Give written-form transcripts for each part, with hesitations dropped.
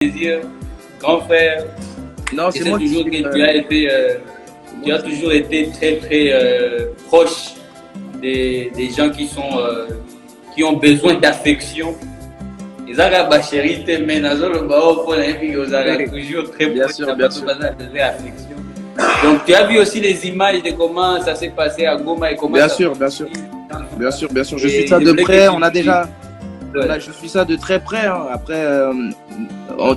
plaisir, grand frère. Non, c'est moi toujours qui. que tu as toujours été très très proche des gens qui ont besoin d'affection. Ils ont ma chérie, mais toujours très Bien proche sûr, de bien sûr. affection. Donc tu as vu aussi les images de comment ça s'est passé à Goma et comment Bien ça sûr, s'est bien passé. sûr. Bien sûr, bien sûr. Je Et suis ça je de voulais près. que On a déjà. Ouais. Là, je suis ça de très près. Hein. Après,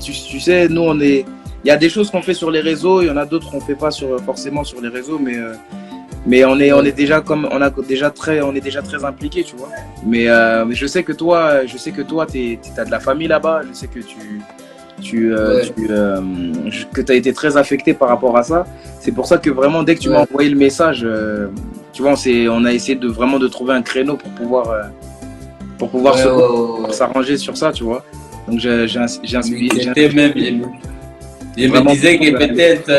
tu sais, nous, on est. Il y a des choses qu'on fait sur les réseaux, il y en a d'autres qu'on fait pas forcément sur les réseaux, mais on est déjà comme on est déjà très impliqué, tu vois. Mais je sais que toi, t'as de la famille là-bas. Je sais que tu as été très affecté par rapport à ça. C'est pour ça que vraiment, dès que tu m'as envoyé le message, tu vois, on a essayé de trouver un créneau pour pouvoir s'arranger sur ça, tu vois. Donc j'ai Je me disais que peut-être,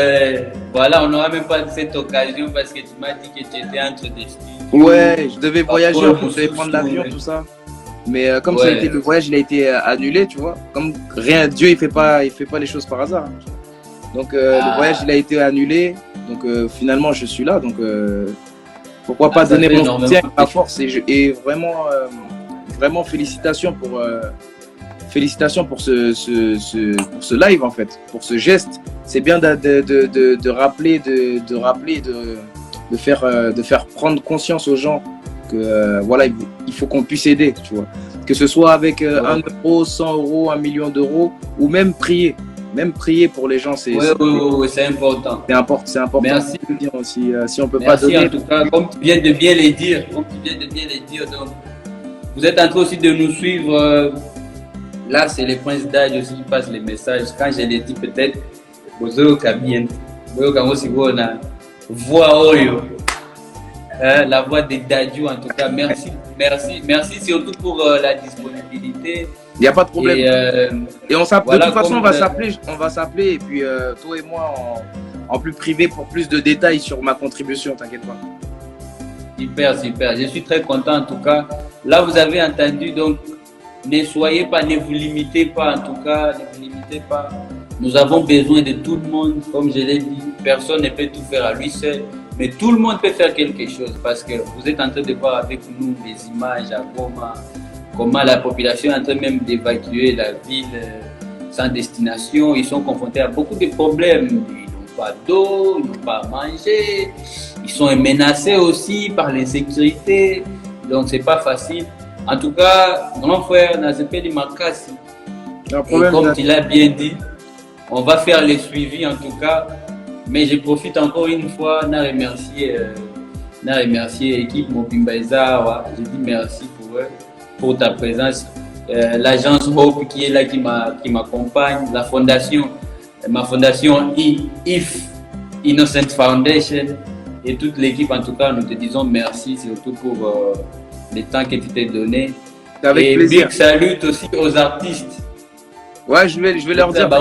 voilà, on n'aura même pas cette occasion parce que tu m'as dit que tu étais entre des studios. Ouais, je devais voyager, je devais prendre l'avion, tout ça. Mais comme ça a été, le voyage, il a été annulé, tu vois. Comme rien, Dieu, il fait pas les choses par hasard. Hein. Donc le voyage, il a été annulé. Donc finalement, je suis là. Donc pourquoi pas donner mon soutien, ma force et vraiment, vraiment félicitations pour ce live en fait, pour ce geste. C'est bien de rappeler, de faire prendre conscience aux gens que voilà, il faut qu'on puisse aider, tu vois. Que ce soit avec 1 euro, 100 euros, 1 million d'euros, ou même prier. Même prier pour les gens, c'est important. C'est important. Merci. Si on peut pas donner. En tout cas, comme tu viens de bien les dire, donc, vous êtes en train aussi de nous suivre. Là, c'est les points d'âge aussi qui passent les messages. Quand je l'ai dit, peut-être, vous avez la voix de Dadju, en tout cas. Merci surtout pour la disponibilité. Il n'y a pas de problème. Et on s'appelle. Voilà, de toute façon, on va s'appeler. Et puis, toi et moi, en plus privé, pour plus de détails sur ma contribution, t'inquiète pas. Super. Je suis très content, en tout cas. Là, vous avez entendu, donc, ne soyez pas, ne vous limitez pas, en tout cas, ne vous limitez pas. Nous avons besoin de tout le monde, comme je l'ai dit. Personne ne peut tout faire à lui seul, mais tout le monde peut faire quelque chose parce que vous êtes en train de voir avec nous des images à Goma, comment la population est en train même d'évacuer la ville sans destination. Ils sont confrontés à beaucoup de problèmes. Ils n'ont pas d'eau, ils n'ont pas à manger, ils sont menacés aussi par l'insécurité, donc c'est pas facile. En tout cas, grand frère Nazepeli Makassi, comme tu l'as bien dit, on va faire les suivis en tout cas. Mais je profite encore une fois de remercier l'équipe Mobimba Ezawa. Je dis merci pour eux, pour ta présence. L'agence Hope qui est là, qui m'accompagne, la fondation, ma fondation IF, Innocent Foundation, et toute l'équipe. En tout cas, nous te disons merci, surtout pour le temps que tu t'es donné. Avec plaisir. Big salut aussi aux artistes. Ouais, je vais leur dire. Je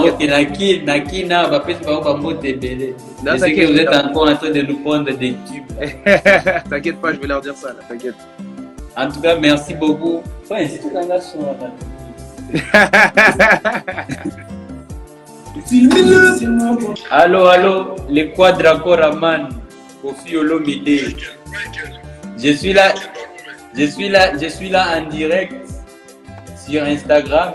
sais que vous êtes encore en train de nous prendre des tubes. T'inquiète pas, je vais leur dire ça, là, t'inquiète. En tout cas, merci beaucoup. Allô, les Quadracoraman, Kofi Olomide. Je suis là en direct sur Instagram.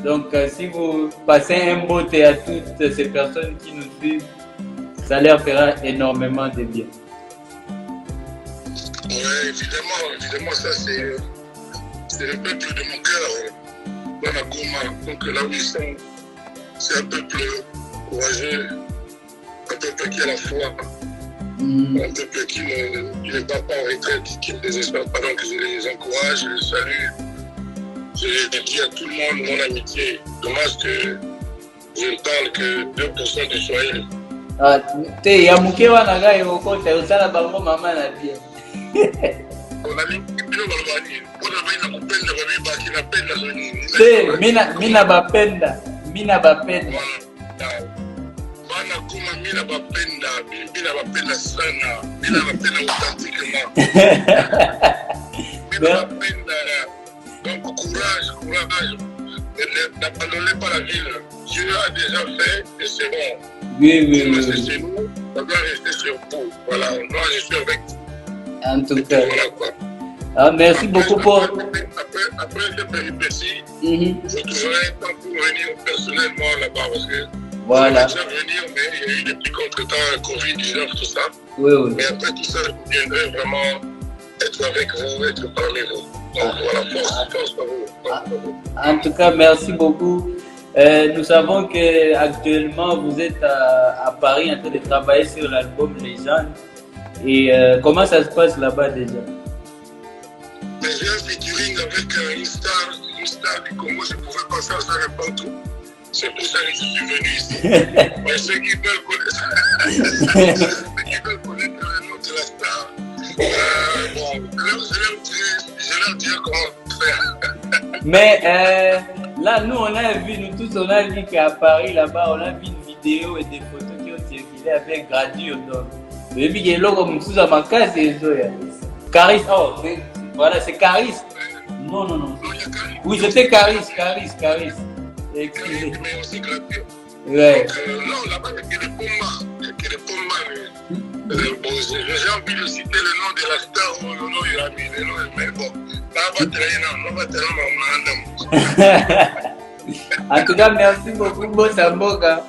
Donc, si vous passez un beau thé à toutes ces personnes qui nous suivent, ça leur fera énormément de bien. Oui, évidemment, ça c'est le peuple de mon cœur, dans la Goma. Donc là où ils sont, c'est un peuple courageux, un peuple qui a la foi, un peuple qui ne bat pas en retraite, qui ne désespère pas. Donc je les encourage, je les salue. Je dis à tout le monde mon amitié. Dommage que je ne parle que 2% du Swahili. Mina bapenda. Bana kuma mina bapenda sana. Mina bapenda authentiquement. Mina bapenda. Donc courage. n'abandonnez pas la ville. Dieu a déjà fait et c'est bon. Oui. C'est chez nous, on doit rester sur vous. Voilà, moi je suis avec vous. En tout cas. Voilà, quoi. Ah, merci beaucoup pour... Après cette péripétie, je trouverai un temps pour venir personnellement là-bas parce que voilà. je vais venir, mais il y a eu des petits contretemps, Covid-19, tout ça. Oui. Mais après tout ça, je viendrai vraiment être avec vous, être parmi vous. Donc voilà, force à vous. En tout cas, merci beaucoup. Nous savons qu'actuellement, vous êtes à Paris en train de travailler sur l'album Légende. Et comment ça se passe là-bas déjà? J'ai un featuring avec une star du Congo, je pouvais passer à ça répondre. C'est pour ça que je suis venu ici. Mais ceux qui veulent connaître le nom de la star, bon, je leur dirai comment faire. Mais là, nous tous, on a vu qu'à Paris, là-bas, on a vu une vidéo et des photos qui ont circulé avec Gradure. Donc, le logo comme tout ça, ma case, c'est Caris. Oh, voilà, c'est Caris. Non. Oui, c'était Caris. Excusez. Mais aussi Gradure. Ouais. Donc, non, là-bas, il y a des pommes. Bon, j'ai envie de citer le nom de la star où le nom il a mis le nom, mais bon, en tout cas, merci beaucoup, Bossa Mboka.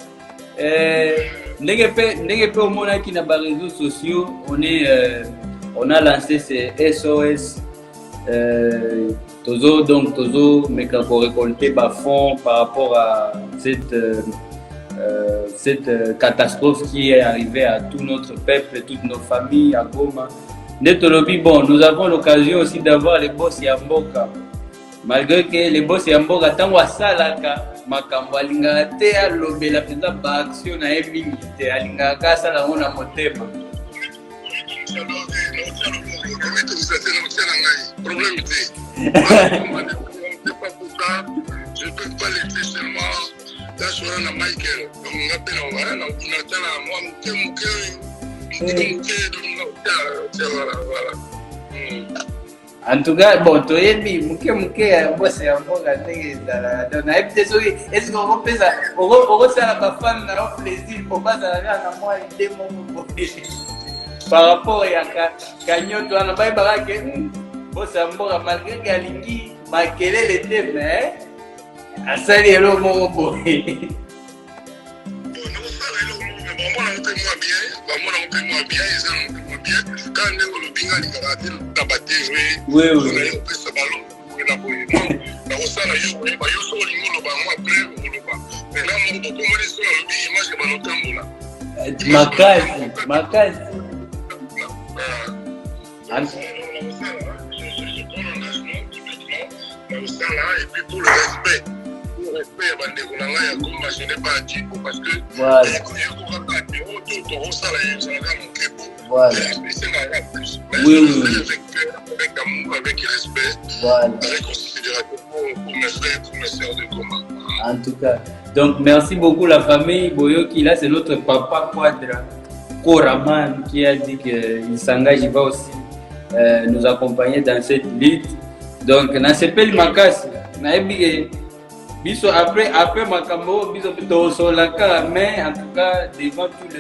Ndenge pe omonaki na ba réseaux sociaux, on a lancé ces SOS. Tozo meka ko récolter ba fonds par rapport à cette catastrophe qui est arrivée à tout notre peuple, toutes nos familles à Goma. Netolobi, bon, nous avons l'occasion aussi d'avoir les boss Yamboka. Malgré que les boss Yamboka, tant que salaka, makambo alingaka te alobela peza ba action na ye mingi te, alingaka asala ngo na motema. Je ne peux pas laisser seulement là sur un Michael. Donc on appelle en tout cas, bon, tu es mis, boss Yamboka ndenge ezala. Donc na ebite soki est-ce qu'on peut ça, on sala ba fan na plaisir pour pas ça na moi idée mon par rapport à Kanyoto on a pas baraka boss Yamboka malgré galingi makelele te mais asali elo moko boye. Makasi. Et puis pour le respect à bandeko na ngai ya Goma, je n'ai pas dit parce que voilà. Avec amour, avec respect, voilà. Avec considération pour mes frères, pour mes sœurs de Goma. En tout cas, donc merci beaucoup la famille Boyoki. Là, c'est notre papa Quadra Koraman qui a dit qu'il s'engage, il va aussi nous accompagner dans cette lutte. Donc, na sepeli makasi, na ebi biso après makambo biso to solaka, mais en tout cas devant toutes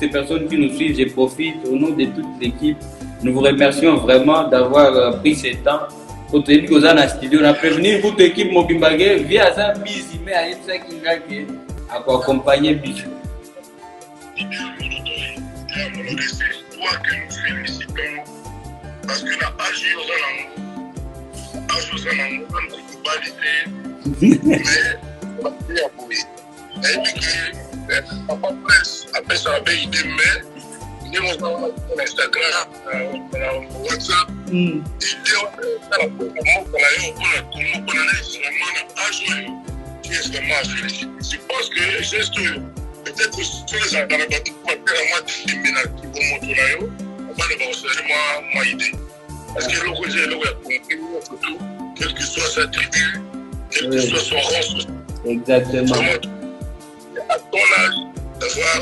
ces personnes qui nous suivent, je profite au nom de toute l'équipe. Nous vous remercions vraiment d'avoir pris ce temps. Pour te dire qu'on a un studio, on a prévenu toute l'équipe Mobimbagé via ça busy mais à ça qui ngaki à accompagner biso. C'est toi que nous félicitons parce que la âge aux alentours, on ne peut pas l'été, mais à bouiller. Et puis que papa presse, après ça avait idée, mais nous avons Instagram, WhatsApp, et je pense que juste peut-être que sur les alentours, on va le voir, moi idée. Parce que le projet est quelle que soit sa tribu, quel que soit son rang. Exactement. À ton âge, d'avoir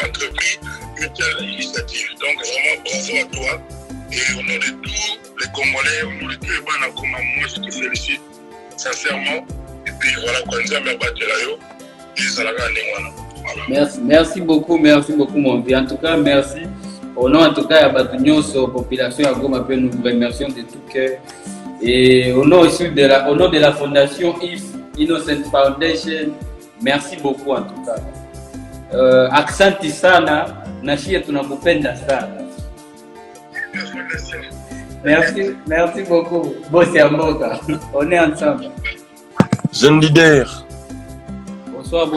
entrepris une telle initiative. Donc vraiment bravo à toi. Et au nom de tous les Congolais, au nom de tous les Banakoma, moi je te félicite sincèrement. Et puis voilà, quand nous avons battu là, merci beaucoup mon vieux. En tout cas, merci. Au nom en tout cas de la population à Goma, nous vous remercions de tout cœur. Et au nom aussi de la fondation If Innocent Foundation, merci beaucoup en tout cas. Aksanti sana, nashie tunakupenda sana. Merci beaucoup. Boss Yamboka, on est ensemble. Jeune leader. Bonsoir.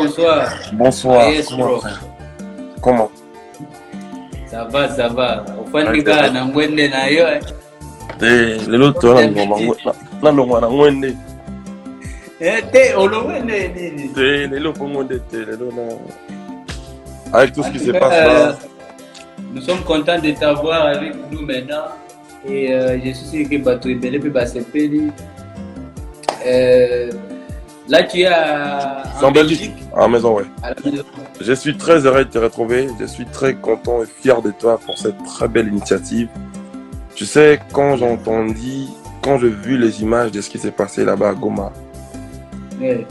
Bonsoir. Yes, bro. Comment? Ça va. Ufandika na ngwende na yo. Lelo to na ngoma ngwende. Te olowende nini? Lelo ngwende lelo na. Avec tout ce qui se passe là. Nous sommes contents de t'avoir avec nous maintenant et je suis sûr que bato ebele pe basepeli. Là, tu es en Belgique. À la maison, ouais. À la maison. Je suis très heureux de te retrouver. Je suis très content et fier de toi pour cette très belle initiative. Tu sais, quand j'ai vu les images de ce qui s'est passé là-bas à Goma, Ouais.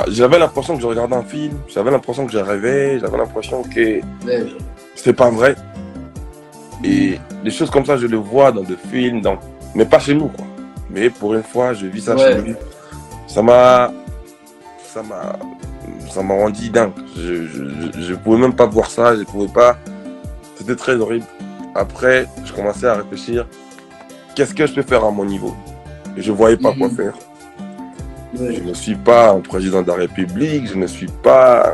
j'avais l'impression que je regardais un film, j'avais l'impression que je rêvais, j'avais l'impression que Ouais. c'est pas vrai. Et des choses comme ça, je le vois dans des films, mais pas chez nous, quoi. Mais pour une fois, je vis ça chez nous. Ça m'a rendu dingue. Je pouvais même pas voir ça, je pouvais pas. C'était très horrible. Après, je commençais à réfléchir. Qu'est-ce que je peux faire à mon niveau? Et je voyais pas quoi faire. Ouais. Je ne suis pas un président de la République, je ne suis pas,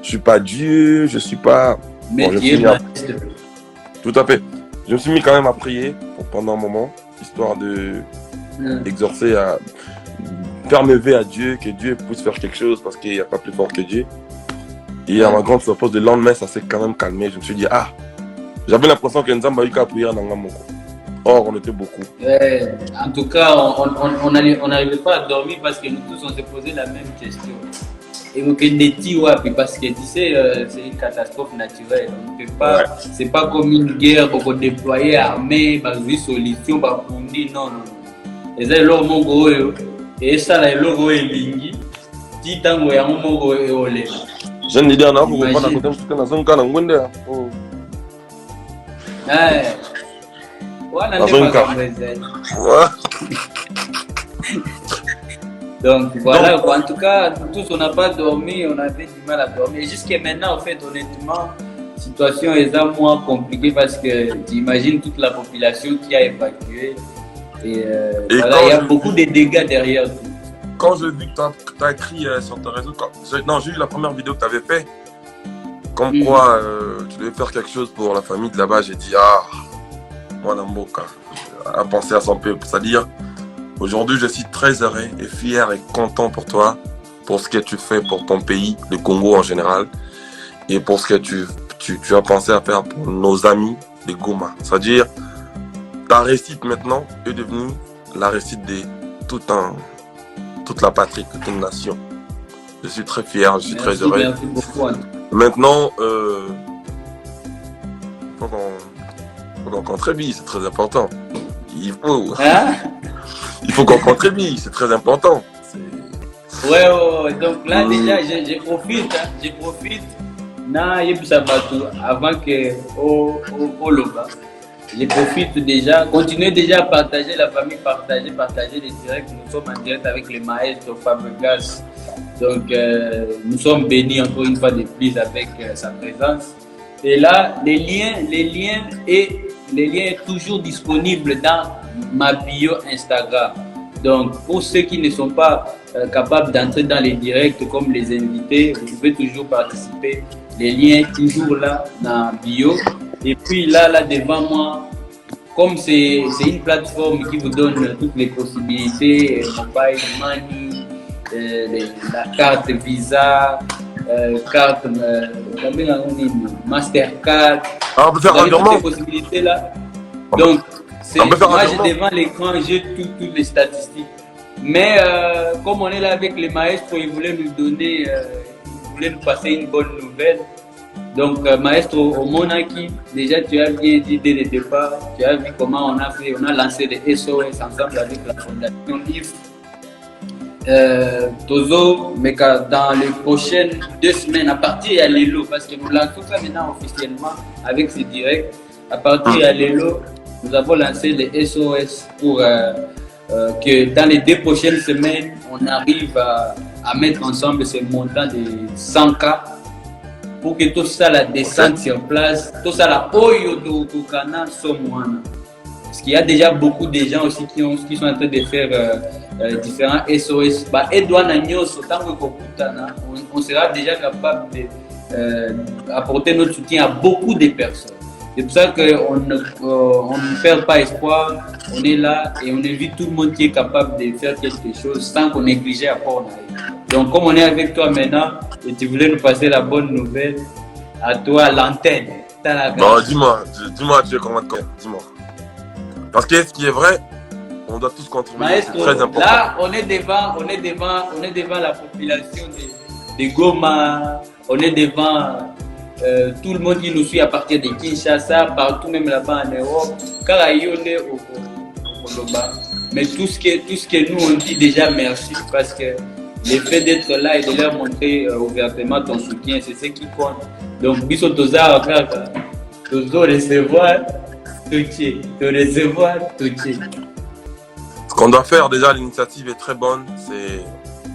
je suis pas Dieu, je suis pas. Mais bon, tout à fait. Je me suis mis quand même à prier pendant un moment, histoire de exorcer à faire mes vœux à Dieu, que Dieu puisse faire quelque chose parce qu'il n'y a pas plus fort que Dieu. Et à ma grande surprise, le lendemain, ça s'est quand même calmé. Je me suis dit, j'avais l'impression que Nzamba a eu qu'à prier en Angamoko. Or, on était beaucoup. En tout cas, on n'arrivait pas à dormir parce que nous tous, on se posait la même question. Et parce que tu sais, c'est une catastrophe naturelle. On ne peut pas, c'est pas comme une guerre pour déployer armée, une solution, non. Et c'est l'homme et ça, là, l'homme est lingi. Titango ya mogo et olé. Jeune leader, non, vous comprenez que tu es dans un cas d'angwende. Donc voilà, en tout cas, tous on n'a pas dormi, on avait du mal à dormir. Jusqu'à maintenant, en fait, honnêtement, la situation est moins compliquée parce que tu imagines toute la population qui a évacué. Et voilà, il y a beaucoup de dégâts derrière tout. Quand j'ai vu que tu as écrit sur ton réseau, j'ai vu la première vidéo que tu avais fait, comme quoi tu devais faire quelque chose pour la famille de là-bas, j'ai dit, moi Namboka, à penser à son peuple. C'est-à-dire, aujourd'hui, je suis très heureux et fier et content pour toi, pour ce que tu fais pour ton pays, le Congo en général, et pour ce que tu as pensé à faire pour nos amis de Goma. C'est-à-dire, ta réussite maintenant est devenue la réussite de toute la patrie, toute une nation. Je suis très fier, je suis très heureux. Merci beaucoup. Maintenant, faut qu'on contribue, c'est très important. Il faut qu'on contribue, c'est très important. Ouais. Donc là, déjà, je profite. Avant que au Loba. Je profite déjà, continuez déjà à partager la famille, partager les directs. Nous sommes en direct avec les maestros Fabregas. Donc nous sommes bénis encore une fois de plus avec sa présence. Et là, les liens est toujours disponibles dans ma bio Instagram. Donc pour ceux qui ne sont pas capables d'entrer dans les directs comme les invités, vous pouvez toujours participer. Les liens toujours là dans la bio. Et puis là devant moi, comme c'est une plateforme qui vous donne toutes les possibilités, mobile money, la carte Visa, carte Mastercard, on peut faire un virement. Toutes ces possibilités là. Donc moi j'ai devant l'écran, j'ai toutes les statistiques. Mais comme on est là avec les maestros, ils voulaient nous passer une bonne nouvelle. Donc, Maestro Omonaki, déjà tu as bien dit dès le départ, tu as vu comment on a lancé des SOS ensemble avec la Fondation IF. Tozo, mais dans les prochaines 2 semaines, à partir de l'ELO, parce que nous lançons ça maintenant officiellement avec ces directs, à partir de l'ELO, nous avons lancé les SOS pour que dans les 2 prochaines semaines, on arrive à mettre ensemble ce montant de 100K pour que tout ça la descende sur place, tout ça la oyo do kana somwana. Parce qu'il y a déjà beaucoup de gens aussi qui sont en train de faire différents SOS. On sera déjà capable d'apporter notre soutien à beaucoup de personnes. C'est pour ça qu'on ne perd pas espoir, on est là et on invite tout le monde qui est capable de faire quelque chose sans qu'on néglige à part. Donc comme on est avec toi maintenant et tu voulais nous passer la bonne nouvelle, à toi l'antenne. Non, dis-moi, tu es comment dis-moi. Parce que ce qui est vrai, on doit tous contribuer. Maestro, c'est très important. là, on est devant la population de Goma, on est devant tout le monde qui nous suit à partir de Kinshasa, partout même là-bas en Europe, Karayone au Koloba. Mais tout ce que nous on dit déjà merci parce que le fait d'être là et de leur montrer ouvertement ton soutien, c'est ce qui compte. Donc, biso toza recevoir te recevoir tout. Ce qu'on doit faire déjà, l'initiative est très bonne,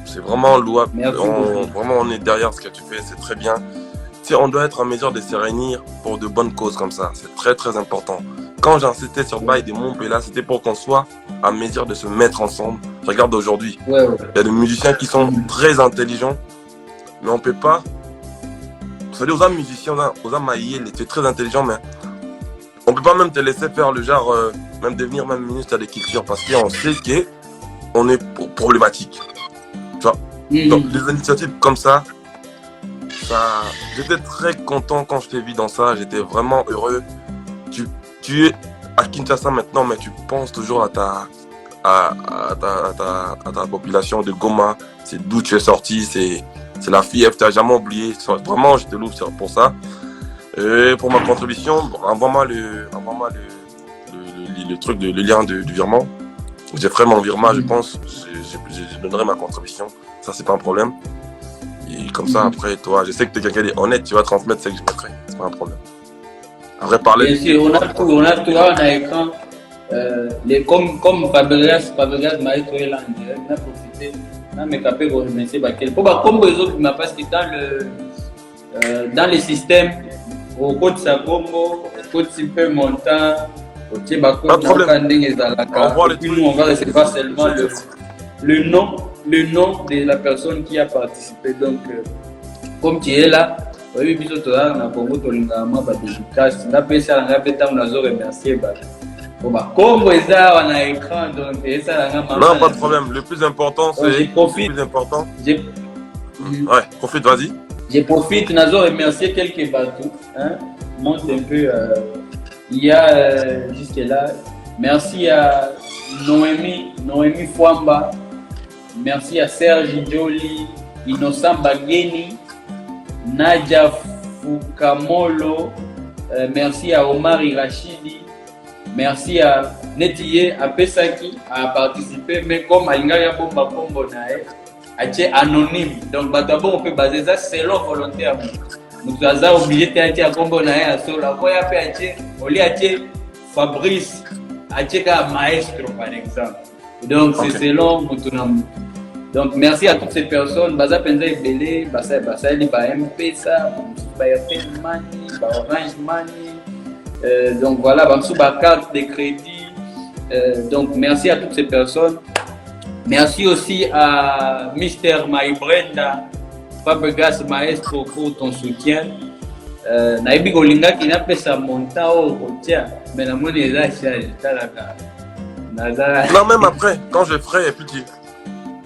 c'est vraiment louable. Vraiment, on est derrière ce que tu fais, c'est très bien. Tu sais, on doit être en mesure de se réunir pour de bonnes causes comme ça, c'est très très important. Quand j'insistais sur Bail de Montpellier, c'était pour qu'on soit en mesure de se mettre ensemble. Regarde aujourd'hui, il y a des musiciens qui sont très intelligents, mais on ne peut pas. Vous savez, aux âmes musiciens, aux âmes maïés, tu es très intelligent, mais on ne peut pas même te laisser faire le genre, même devenir même ministre de culture, parce qu'on sait qu'on est problématique. Tu vois? Donc, des initiatives comme ça, j'étais très content quand je t'ai vu dans ça, j'étais vraiment heureux. Tu es à Kinshasa maintenant, mais tu penses toujours à ta population de Goma, c'est d'où tu es sorti, c'est la FIF, tu n'as jamais oublié. Vraiment, je te loue pour ça. Et pour ma contribution, envoie-moi le truc, le lien du virement. J'ai fait mon virement, je pense, je donnerai ma contribution. Ça, c'est pas un problème. Et comme ça, après, toi, je sais que tu es quelqu'un d'honnête, tu vas transmettre ce que je mettrai. C'est pas un problème. Après, parler. Bien sûr, on a tout, on a écran. Comme Fabregas Maestro est là en direct, on a profité. On a capé pour remercier Bakel. Comme les autres, parce que dans le système, au code Sakombo, au code Super Montant, au Tchébako, on voit le puis nous, on va recevoir seulement le nom de la personne qui a participé. Donc, comme tu es là, oui, biso toza na Congo tolinga ma ba dédicace na pesa nga beta on azo remercier ba Congo eza wana écran donc esa la nga non pas de problème, le plus important c'est le plus important. Ouais, profite, vas-y. Je profite nazo remercier quelques bateaux hein, monte un peu il y a jusque là. Merci à Noémie Fwamba. Merci à Serge Joli, Innocent Bageni, Nadia Fukamolo, merci à Omar Irachidi, merci à Netiye, à Pesaki, à participer, mais comme Alingaya Bomba Pombo Nae, à anonyme. Donc, on peut baser ça selon volonté. Nous avons obligé de faire un combo Nae à Sola. On lui a Fabrice, à Maestro par exemple. Donc, c'est selon Moutounam. Donc, merci à toutes ces personnes. Baza Penza Ebele, Basa M-Pesa, Airtel Money, Orange Money. Donc, voilà, Bamsou carte de crédit. Donc, merci à toutes ces personnes. Merci aussi à Mr. Maïbrenda, Fabregas Maestro pour ton soutien. Naïbi Golinga qui n'a pas sa monta au routier, mais la monnaie est là, non, même après, quand je ferai, et puis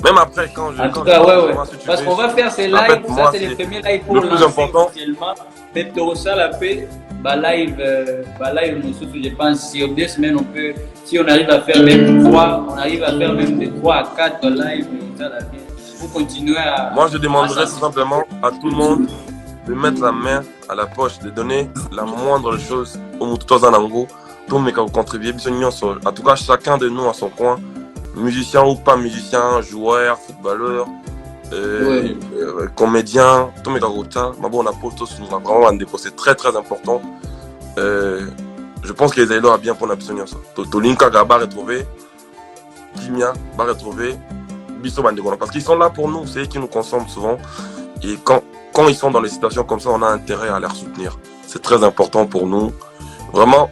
même après, quand je. En tout cas, ouais. Parce qu'on va faire ces lives, ça c'est les premiers lives pour le plus important. Mais pour ça, la paix, live, je pense, sur 2 semaines, on peut, si on arrive à faire même 3, on arrive à faire même de 3 à 4 lives, pour continuer à. Moi, je demanderais tout simplement à tout le monde de mettre la main à la poche, de donner la moindre chose au Mututozanango, pour me contribuer. En tout cas, chacun de nous à son coin, musicien ou pas musicien, joueur, footballeur, comédien, tout me garota, mais bon, on a posté vraiment un dépôt, c'est très très important. Je pense que les éléments a bien pour l'abstenir ça. Tolinka va retrouver, Kimia va retrouver, Bisso Bandegona, parce qu'ils sont là pour nous, c'est eux qui nous consomment souvent. Et quand ils sont dans les situations comme ça, on a intérêt à les soutenir. C'est très important pour nous. Vraiment,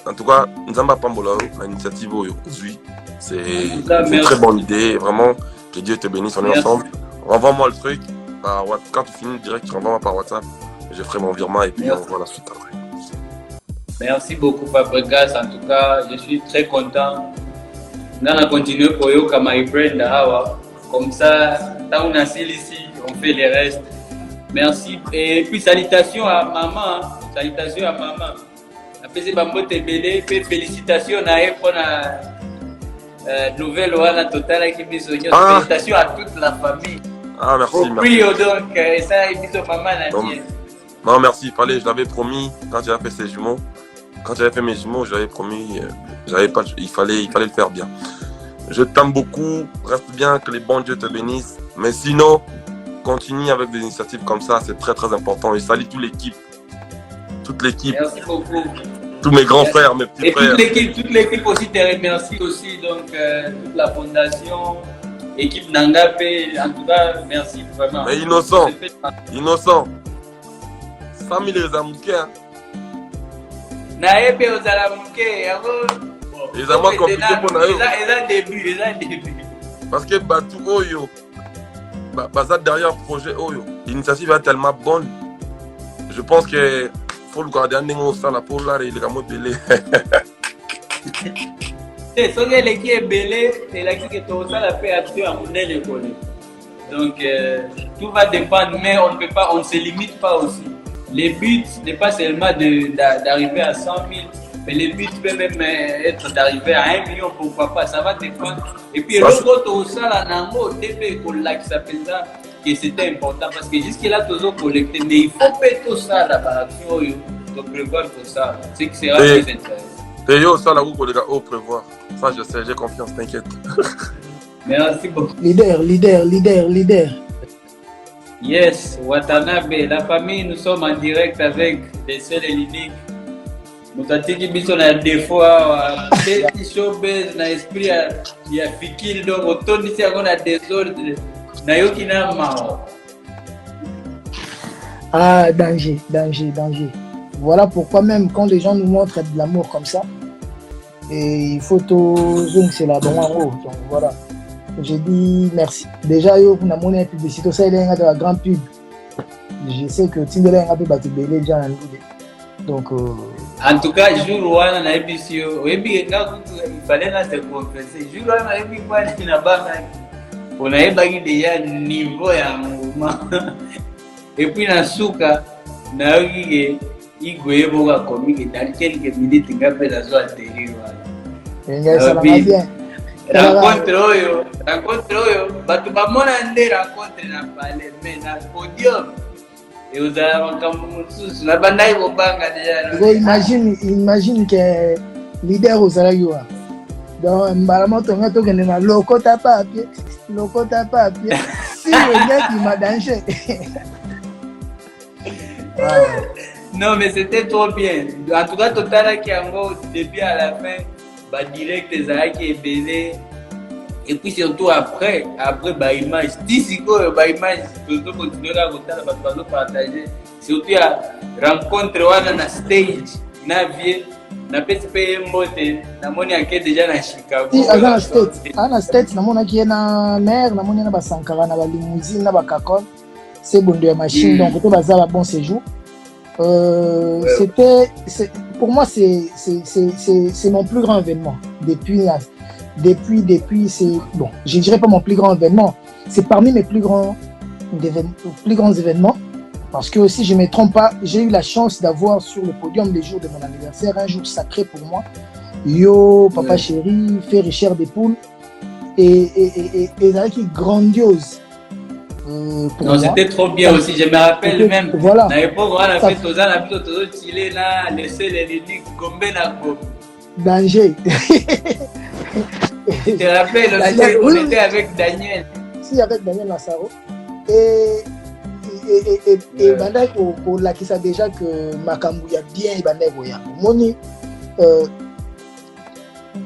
en tout cas, Nzamba Pambolao, l'initiative aujourd'hui, c'est une très bonne idée. Vraiment, que Dieu te bénisse, on est ensemble. Renvoie-moi le truc. Quand tu finis direct, tu renvoies-moi par WhatsApp. Je ferai mon virement et puis on voit la suite après. Merci beaucoup, Fabregas. En tout cas, je suis très content. On a continué pour eux comme my friend. Comme ça, tant on a ici, on fait les restes. Merci. Et puis, salutations à maman. Salutations à maman. Félicitations pour la nouvelle Wana Total qui félicitations à toute la famille. Ah, merci. Merci. Donc, ça, maman a dit. Non, merci. Je l'avais promis quand j'avais fait ces jumeaux. Quand j'avais fait mes jumeaux, j'avais promis, il fallait le faire bien. Je t'aime beaucoup, reste bien, que les bons dieux te bénissent. Mais sinon, continue avec des initiatives comme ça, c'est très très important. Et salut toute l'équipe. Merci beaucoup. Tous mes grands frères, mes petits frères. Toute l'équipe aussi te remercie aussi, donc toute la fondation, équipe Nangapé, en tout cas, merci vraiment. Mais innocent. 100 000 les amouqués. Naepe aux alamouqués, les amouqués compliqués pour nous. Les début. Parce que Batou Oyo, derrière le projet Oyo, l'initiative est tellement bonne. Je pense que faut le garder en ça pour là il est vraiment belé. C'est ce que l'équipe est belé, c'est la qui est au la fait action à mon école. Donc tout va dépendre, mais on ne se limite pas aussi. Les buts n'est pas seulement d'arriver à 100 000, mais les buts peuvent même être d'arriver à 1 million, pourquoi pas, ça va dépendre. Et puis l'autre aussi, que c'était important parce que jusque-là, tout est collecté, mais il faut faire tout ça là par action, de prévoir tout ça. C'est que c'est très intéressant. Ça, là où les gars, prévoir. Ça, je sais, j'ai confiance, t'inquiète. Merci beaucoup. Leader. Yes, Watanabe, la famille, nous sommes en direct avec des seuls et l'unique. Nous avons dit qu'on a des fois petit showbiz, dans l'esprit, il y a fikir, donc autant d'ici qu'on a des ordres. Ah, danger. Voilà pourquoi même quand les gens nous montrent de l'amour comme ça, et il faut tout c'est la bonne en haut. Donc voilà. J'ai dit merci. Déjà, yo, pour la publicité, ça il y a de la grande pub. Je sais que Tindela a pu battre Belé déjà en donc. En tout cas, jour où on a eu il fallait se confesser. Jour où on a eu on a eu déjà niveau à un mouvement. Et puis, dans Souka, on a eu Igwe comique dans quelques minutes, on a fait la soirée terrible. Rencontre oyo, batu bamona nde rencontre na palais, mais na podium. Et vous avez un la bandai bobanga déjà. Imagine que leader aux Alayoua. Donc, Mbalamoto n'a pas gagné na lokota papier. Si le gars il m'a danger. Non, mais c'était trop bien. En tout cas, Total qui a depuis à la fin. Direct les arrêts qui est belé et puis surtout après image d'ici quoi image tout continuer à partager surtout à rencontre wana na stage na vie na PSP mbote na moni ake déjà na Chicago na state na mona qui est na mer na moni na ba sankara na ba limousine na ba kakon c'est bon de machine donc tout bazar la bon séjour. Pour moi, c'est mon plus grand événement. Depuis c'est bon, je dirais pas mon plus grand événement. C'est parmi mes plus grands événements. Parce que aussi, je ne me trompe pas, j'ai eu la chance d'avoir sur le podium les jours de mon anniversaire, un jour sacré pour moi. Yo, papa chéri, fait Richard des poules. Et qui est grandiose. Non, c'était trop bien aussi. Je me rappelle même. Voilà. À l'époque, on a fait tous les Chili, laisser les lignes Gombe na Gombe. Danger. Tu te rappelles aussi, on était avec Daniel. Si, avec Daniel Massaro. Et Bandai, pour la qui sait déjà que Makambu y a bien et Bandai Goya. Moni,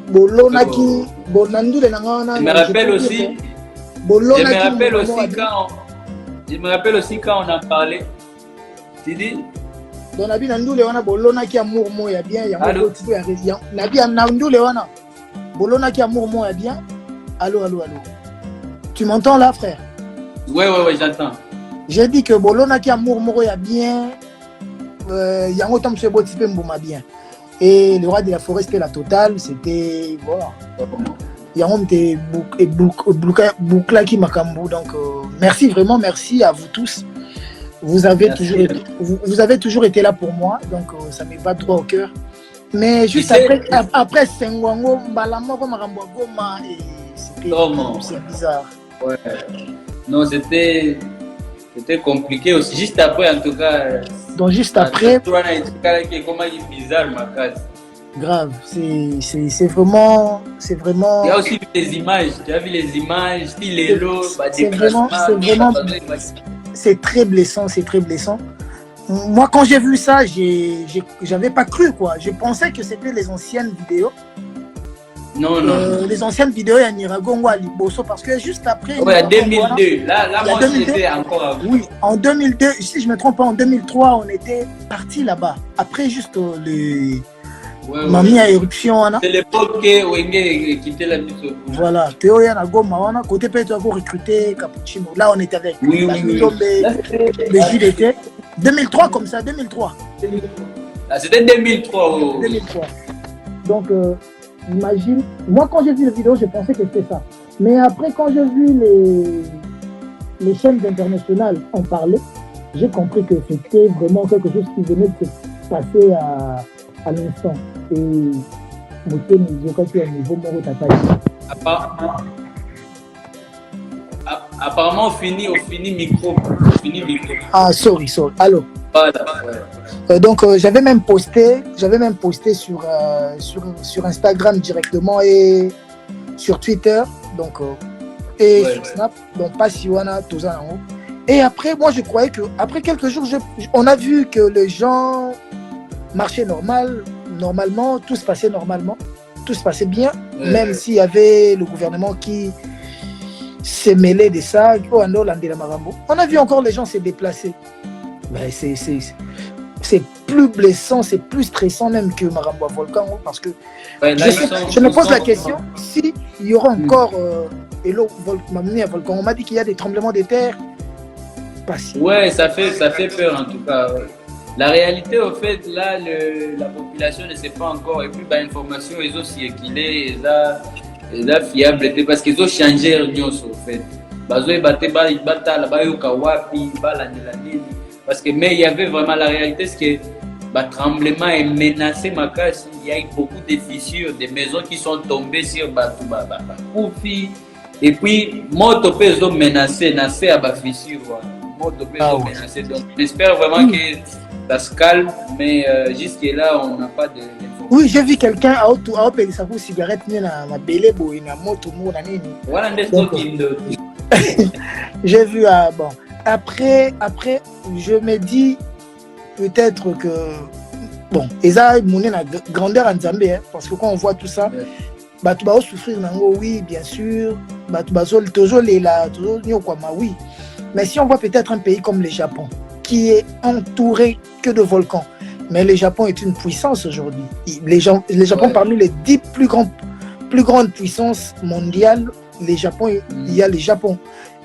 Bolonaki, Bonandu de Nangana. Je me rappelle aussi. Je me rappelle aussi quand on a parlé. Tu dis? Donc, Nabi Nandoule wana bolona qui amour mo ya bien, ya mo petit ya résident. Nabi Nandoule wana bolona qui amour mo ya bien. Allô. Tu m'entends là, frère? Ouais, j'entends. J'ai dit que bolona qui amour mo ya bien. Yango tom se boti pe mboma bien. Et le roi de la forêt c'était la totale, c'était voilà. Yango mte boucla qui makambu. Donc merci vraiment, merci à vous tous. Vous avez toujours été là pour moi, donc ça me va droit au cœur. Mais juste après Sengwango, Mbalamoko Marambo Goma, c'est bizarre. Ouais. Non, c'était compliqué aussi. Juste après, en tout cas. Donc juste après. Comment il est bizarre, ma casse. Grave, c'est vraiment. Il y a aussi les images. Tu as vu les images, les lots, c'est vraiment. C'est très blessant. Moi, quand j'ai vu ça, j'avais pas cru, quoi. Je pensais que c'était les anciennes vidéos. Non. Les anciennes vidéos, il y a Niragongo à Liboso, parce que juste après. Ouais, 2002. Là moi, j'étais encore avant. Oui, en 2002, si je me trompe pas, en 2003, on était parti là-bas. Après, juste le. Mamie a éruption. C'est l'époque où Wenge quittait la mission. Voilà, Théo Yana Goma, on a côté peut-être recruté Cappuccino. Là, on était avec le JDT. 2003 comme ça, 2003. C'était 2003. 2003. Donc, imagine, moi quand j'ai vu la vidéo, je pensais que c'était ça. Mais après, quand j'ai vu les chaînes internationales en parler, j'ai compris que c'était vraiment quelque chose qui venait de se passer à l'instant. Et apparemment, on finit micro. Ah, sorry. Allô. Voilà. Donc, j'avais même posté sur Instagram directement et sur Twitter, donc et sur Snap, donc pas Siwana, tout ça en haut. Et après, moi, je croyais que après quelques jours, on a vu que les gens marchaient normalement, tout se passait normalement, tout se passait bien, même s'il y avait le gouvernement qui s'est mêlé de ça. On a vu encore les gens se déplacer. Ben, c'est plus blessant, c'est plus stressant même que Marambo à Volcan, parce que je me pose la question s'il y aura encore Mamie à Volcan. On m'a dit qu'il y a des tremblements de terre. Ouais, ça fait peur en tout cas. Ouais. La réalité, au fait, là, la population ne sait pas encore. Et puis, l'information, ils ont circulé, ils ont fiable, parce qu'ils ont changé l'union, au fait. Parce que, mais il y avait vraiment la réalité, c'est que le tremblement est menacé, il y a eu beaucoup de fissures, des maisons qui sont tombées sur Koufi. Et puis, moto ils ont menacé à la fissure. Moto ils ont menacé. Donc, j'espère vraiment que ça se calme, mais jusque-là, on n'a pas d'informations. Oui, j'ai vu quelqu'un à payer sa cigarette, na belé boy, na moto, na nini. Voilà, j'ai vu, bon. Après, je me dis peut-être que, bon, Eza Mouné na grandeur en Zambie, hein, parce que quand on voit tout ça, tu vas souffrir, oui, bien sûr, tu vas toujours les là, toujours oui. Mais si on voit peut-être un pays comme le Japon, qui est entouré que de volcans, mais le Japon est une puissance aujourd'hui. Les Japon parmi les 10 plus grandes puissances mondiales, il y a le Japon.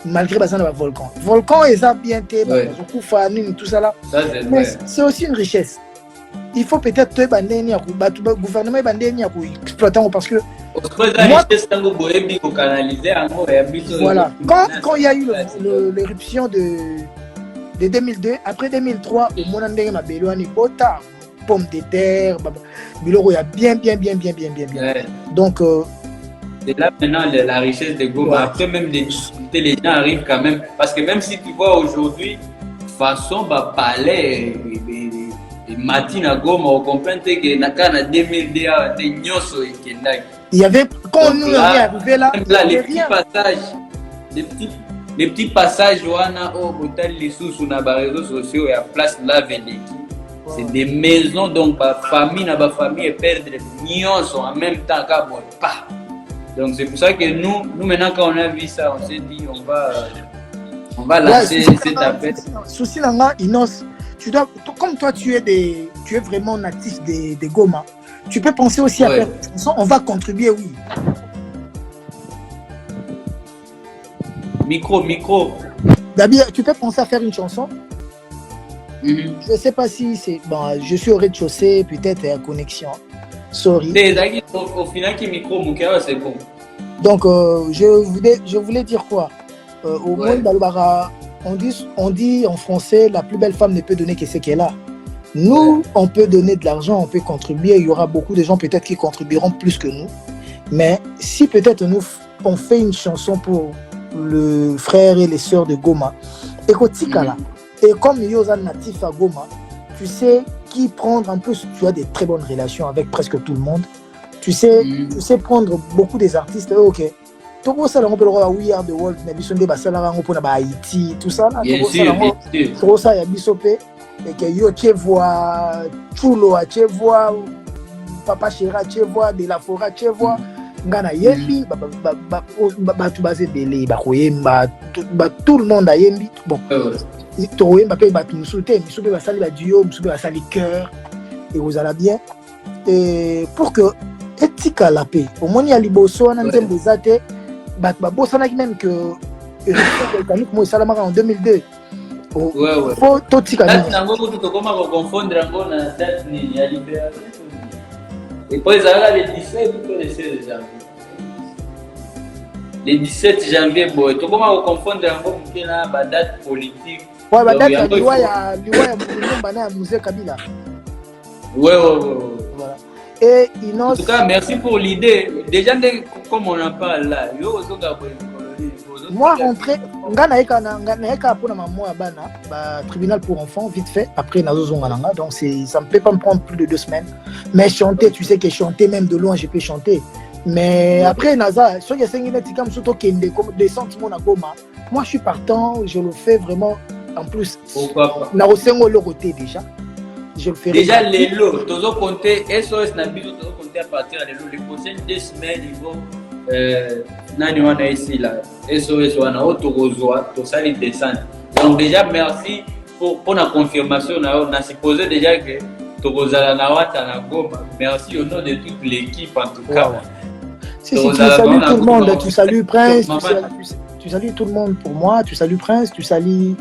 Malgré les volcans. Volcan, ils ont bien été, tout ça là. Mais c'est aussi une richesse. Il faut peut-être le gouvernement exploitant parce que. Voilà. Quand il y a eu l'éruption de 2002, après 2003, au Monandé Mabelouani, Bota, pommes de terre, il y a bien. Donc, C'est là maintenant la richesse de Goma. Ouais. Après même des difficultés, les gens arrivent quand même. Parce que même si tu vois aujourd'hui, façon bah palais et matin à Goma, on comprend que nakana 2000 des nyoso et kendaki. Il y avait quand nous on est arrivé là, les petits passages wana au botal les sous na ba réseaux sociaux et à place là Veleki. C'est des maisons donc ba famille na ba famille et perdre nyoso en même temps qu'à bon pas. Donc c'est pour ça que nous maintenant quand on a vu ça, on s'est dit on va lancer cette affaire. Souci là, Inos, tu dois, comme toi tu es vraiment natif de Goma, tu peux penser aussi à faire une chanson, on va contribuer, oui. Micro. D'abord, tu peux penser à faire une chanson. Je ne sais pas si c'est... Bon, je suis au rez-de-chaussée, peut-être à connexion. Sorry. Au final, qui micro, mon cœur, c'est bon. Donc, je voulais dire quoi? Au monde d'Albara, on dit en français, la plus belle femme ne peut donner que ce qu'elle a. Nous, on peut donner de l'argent, on peut contribuer. Il y aura beaucoup de gens peut-être qui contribueront plus que nous. Mais si peut-être nous, on fait une chanson pour le frère et les sœurs de Goma, écoute, là. Et comme Yosa natif à Goma, tu sais qui prendre un peu, tu as des très bonnes relations avec presque tout le monde. Tu sais prendre beaucoup des artistes. Ok. Tout ça, on peut le voir We Are the World, mais ils sont des basalarans pour Haïti, tout ça. Bien sûr. Tout ça, il y a Bissopé. Et que yo, tu vois Chulo, tu vois Papa Chéra, tu vois De La Fora, tu vois Ngana Yembi, tout le monde a Yembi. Bon. Et vous allez bien. Et pour que etika la paix, au moins il y a liboso on a des athées, même que en 2002. Faut tout tika. Confondre encore la date ni ya libération. Et puis ça va le 17 ou le 16 janvier. Le 17 janvier, boy. Tu comment confondre encore la date politique. Ouais, la date liwa ya Mulumba musée Kabila. Ouais. Voilà. Et en tout cas, merci pour l'idée. Déjà, comme on en parle là, moi, rentré, ngana pour maman bana, tribunal pour enfants, vite fait. Après, donc ça ne peut pas me prendre plus de 2 semaines. Mais chanter, tu sais que chanter, même de loin, je peux chanter. Mais après, Naza, sur les 5 minutes, comme des sentiments à Goma, moi, je suis partant, je le fais vraiment. En plus, pourquoi pas? Déjà. Je le ferai. Déjà, les lots, tu dois compter SOS Nabizo, tu dois compter à partir de les prochaines 2 semaines, ils vont. Nani wana ici là, SOS wana autorozoa, tout ça les descend. Donc déjà merci pour la confirmation. On a supposé déjà que Torozala Nawata na Goma. Merci au nom de toute l'équipe en tout cas. Si tu salues tout le monde, tu salues Prince, tu salues tout le monde pour moi, tu salues Prince, tu salues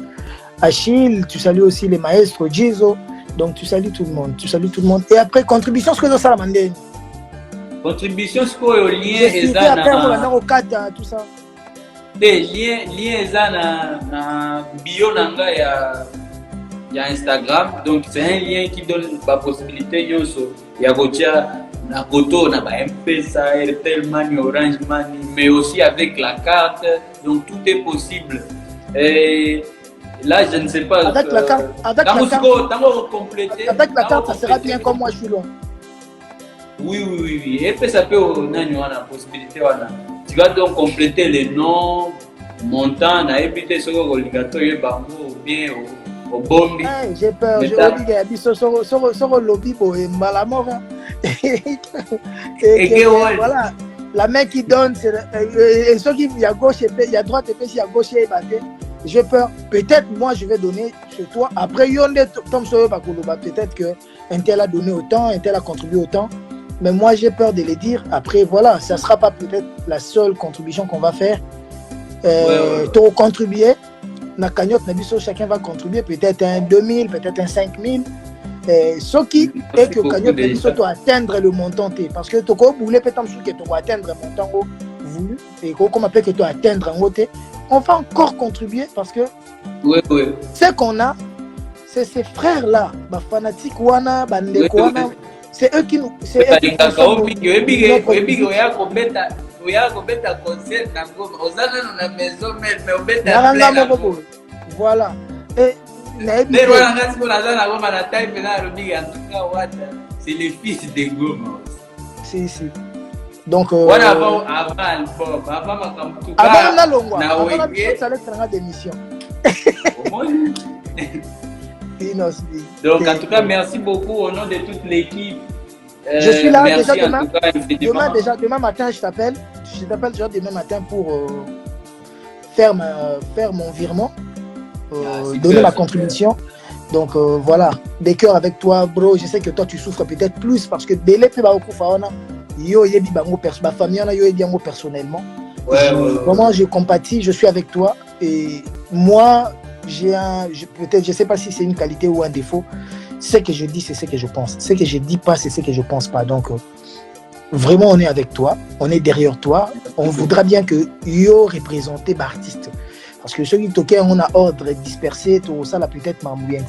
Achille, tu salues aussi les maestros Jizo. Donc tu salues tout le monde, Et après, contribution, ce que ça la mandé. Contribution, ce que le lien est là. Tout ça. Les liens est là na bio nanga ya Instagram. Donc c'est un lien qui donne la possibilité yoso ya gotia na koto na ba M-Pesa, Airtel Money, Orange Money, mais aussi avec la carte. Donc tout est possible. Et là, je ne sais pas. Avec la carte, avec la carte, ça sera bien comme moi je suis long. Oui. Et puis ça peut la possibilité. Tu vas donc compléter les noms, montant, éviter ce obligatoire ou bien au bombi. J'ai peur, j'ai oublié sur le lobby pour malamor. Voilà. La main qui donne, c'est ceux qui y a gauche et à droite et puis à gauche et batté. J'ai peur. Peut-être moi je vais donner chez toi. Après, peut-être qu'un tel a donné autant, un tel a contribué autant. Mais moi j'ai peur de les dire. Après, voilà, ça ne sera pas peut-être la seule contribution qu'on va faire. Tu vas contribuer. Chacun va contribuer peut-être un 2000, peut-être un 5000. Ce qui est que cagnotte doit atteindre le montant T. Parce que tu voulais peut-être que tu vas atteindre le montant voulu. Et comme appelle que tu vas atteindre un côté. On va encore contribuer parce que ce qu'on a, c'est ces frères-là, fanatiques, c'est eux qui nous. oya kobeta concert na ngoma oza nano na maison mais obeta voilà mais wana ngati ko naza na ngoma na taille pena alobi en tout cas wata c'est le fils de Goma si donc wana avant album avant makambo tout avant na longwa na weye ça lettre d'émission donc en tout cas merci beaucoup au nom de toute l'équipe. Je suis là déjà demain matin je t'appelle déjà demain matin pour faire mon virement, donner ma contribution. Donc voilà, des cœurs avec toi bro, je sais que toi tu souffres peut-être plus parce que délai pe ba okufa wana yo yebi bango ma famille na yo yebi bango personnellement. Vraiment je compatis, je suis avec toi et moi peut-être je sais pas si c'est une qualité ou un défaut. Ce que je dis, c'est ce que je pense. Ce que je dis pas, c'est ce que je pense pas. Donc, vraiment, on est avec toi. On est derrière toi. On voudra bien que yo représenté l'artiste. Parce que ceux qui toquent, on a ordre dispersé, tout ça, là, peut-être, m'embrouille.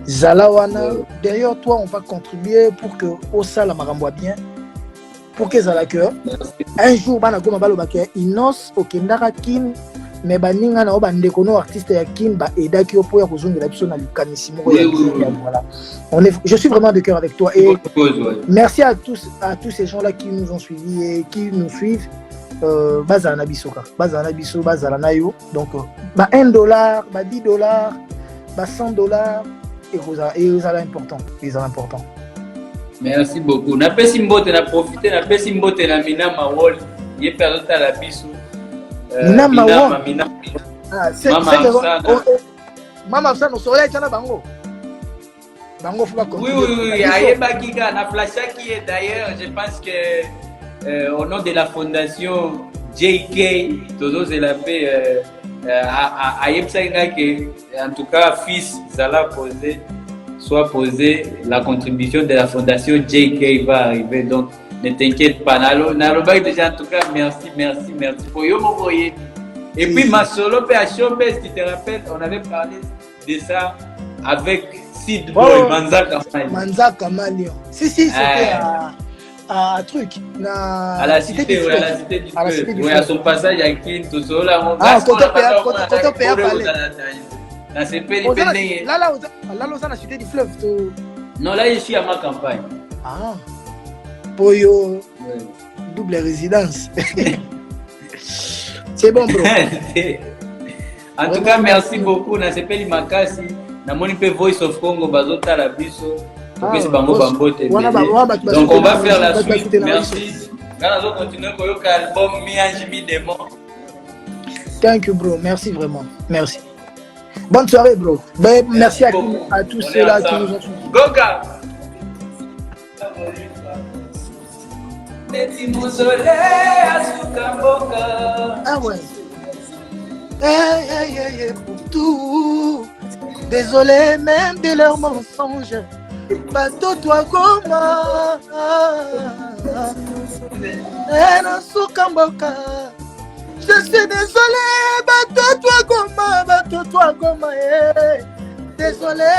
Zalawana, derrière toi, on va contribuer pour que au sala maramboa bien. Pour que Zalaka, un jour, Banagoma Balobaka, Inos, Okendara Kin, mais baninga na obande kono artiste ya Kimba et Dakio pour rejoindre la personne à Lukanisimo. Voilà. Je suis vraiment de cœur avec toi et merci à tous ces gens-là qui nous ont suivis et qui nous suivent. Bazana bisoka, bazana biso, bazana nayo. Donc $1, $10, $100 et ils sont importants. Merci beaucoup. Na pesi mbote na profiter na pesi mbote na mina mawol. Ye perdota la biso. Mama Afsa no soleil tana bango faut pas oui ayeba kika na flashaki et d'ailleurs je pense que au nom de la fondation JK Tozo Zelape ayebsa que en tout cas fils Zala soit posé la contribution de la fondation JK va arriver donc ne t'inquiète pas, Naloba déjà en tout cas merci pour yo m'envoyer. Et puis ma solo à Showbiz, tu te rappelles, on avait parlé de ça avec Sid Boy, Manza Kamalion. Si c'était à truc à la cité du fleuve. Oui, à son passage à Kin, tout ça là. Quand on parler. Là on a cité du fleuve. Non, là je suis à ma campagne. Poyo, double résidence. C'est bon, bro. En tout cas, merci beaucoup. Na sepeli makasi. Na moni pe Voice of Congo bazota la biso. Donc on va faire la suite. Merci. Quand on continue koyoka album Mi Démon. Thank you, bro. Merci vraiment. Merci. Bonne soirée, bro. Merci à tous ceux-là qui nous ont suivis. Goga. Ah ouais. Pour tout. Désolé même de leurs mensonges. Bateau toi comment. Je suis désolé. Bateau toi comment. Désolé.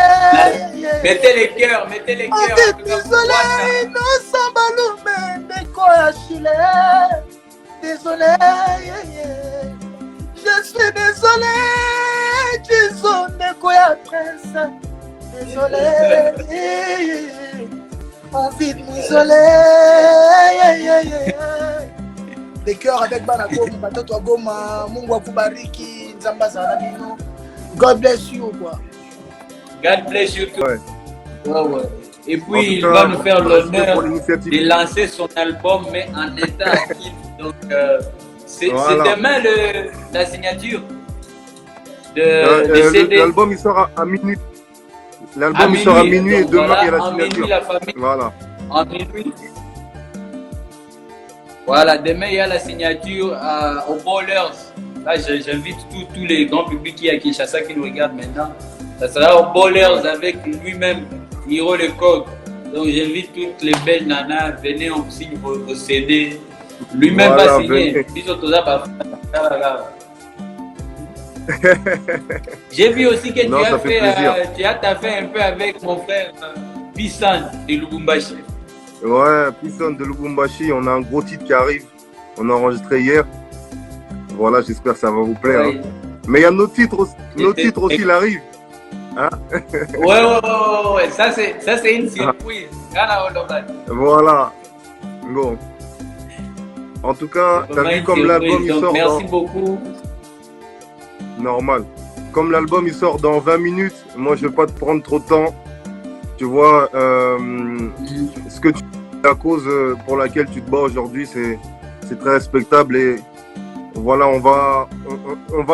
Mettez les cœurs. Désolé. Innocent Baloumé. Désolé, je suis désolé, disons de quoi prince. Désolé, envie de m'isoler. Des cœurs avec Banagoma, Batoto Goma, Mungwa Kubariki, Nzamba Zanabino. God bless you, quoi. God bless you too. Ouais. Et puis il va nous faire l'honneur de lancer son album, mais en état actif. Donc c'est demain la signature de CD. L'album il sort à minuit. L'album il sort à minuit et demain il y a la signature. Minuit, la famille. Voilà. En minuit. Voilà, demain il y a la signature aux Ballers. Là j'invite tous les grands publics qui à Kinshasa qui nous regardent maintenant. Ça sera aux Ballers avec lui-même. Hiro le Coq. Donc j'invite toutes les belles nanas, venez, on signe vos CD. Lui-même va signer. J'ai vu aussi que tu as fait un peu avec mon frère Pissan de Lubumbashi. Ouais, Pissan de Lubumbashi, on a un gros titre qui arrive. On a enregistré hier. Voilà, j'espère que ça va vous plaire. Ouais. Hein. Mais il y a nos titres aussi, il arrive. Hein? Ouais. Ça, c'est une surprise. Voilà. Bon. En tout cas, tu as vu comme l'album il sort. Merci beaucoup. Normal. Comme l'album il sort dans 20 minutes, moi je vais pas te prendre trop de temps. Tu vois, ce que tu la cause pour laquelle tu te bats aujourd'hui, c'est très respectable et voilà, on va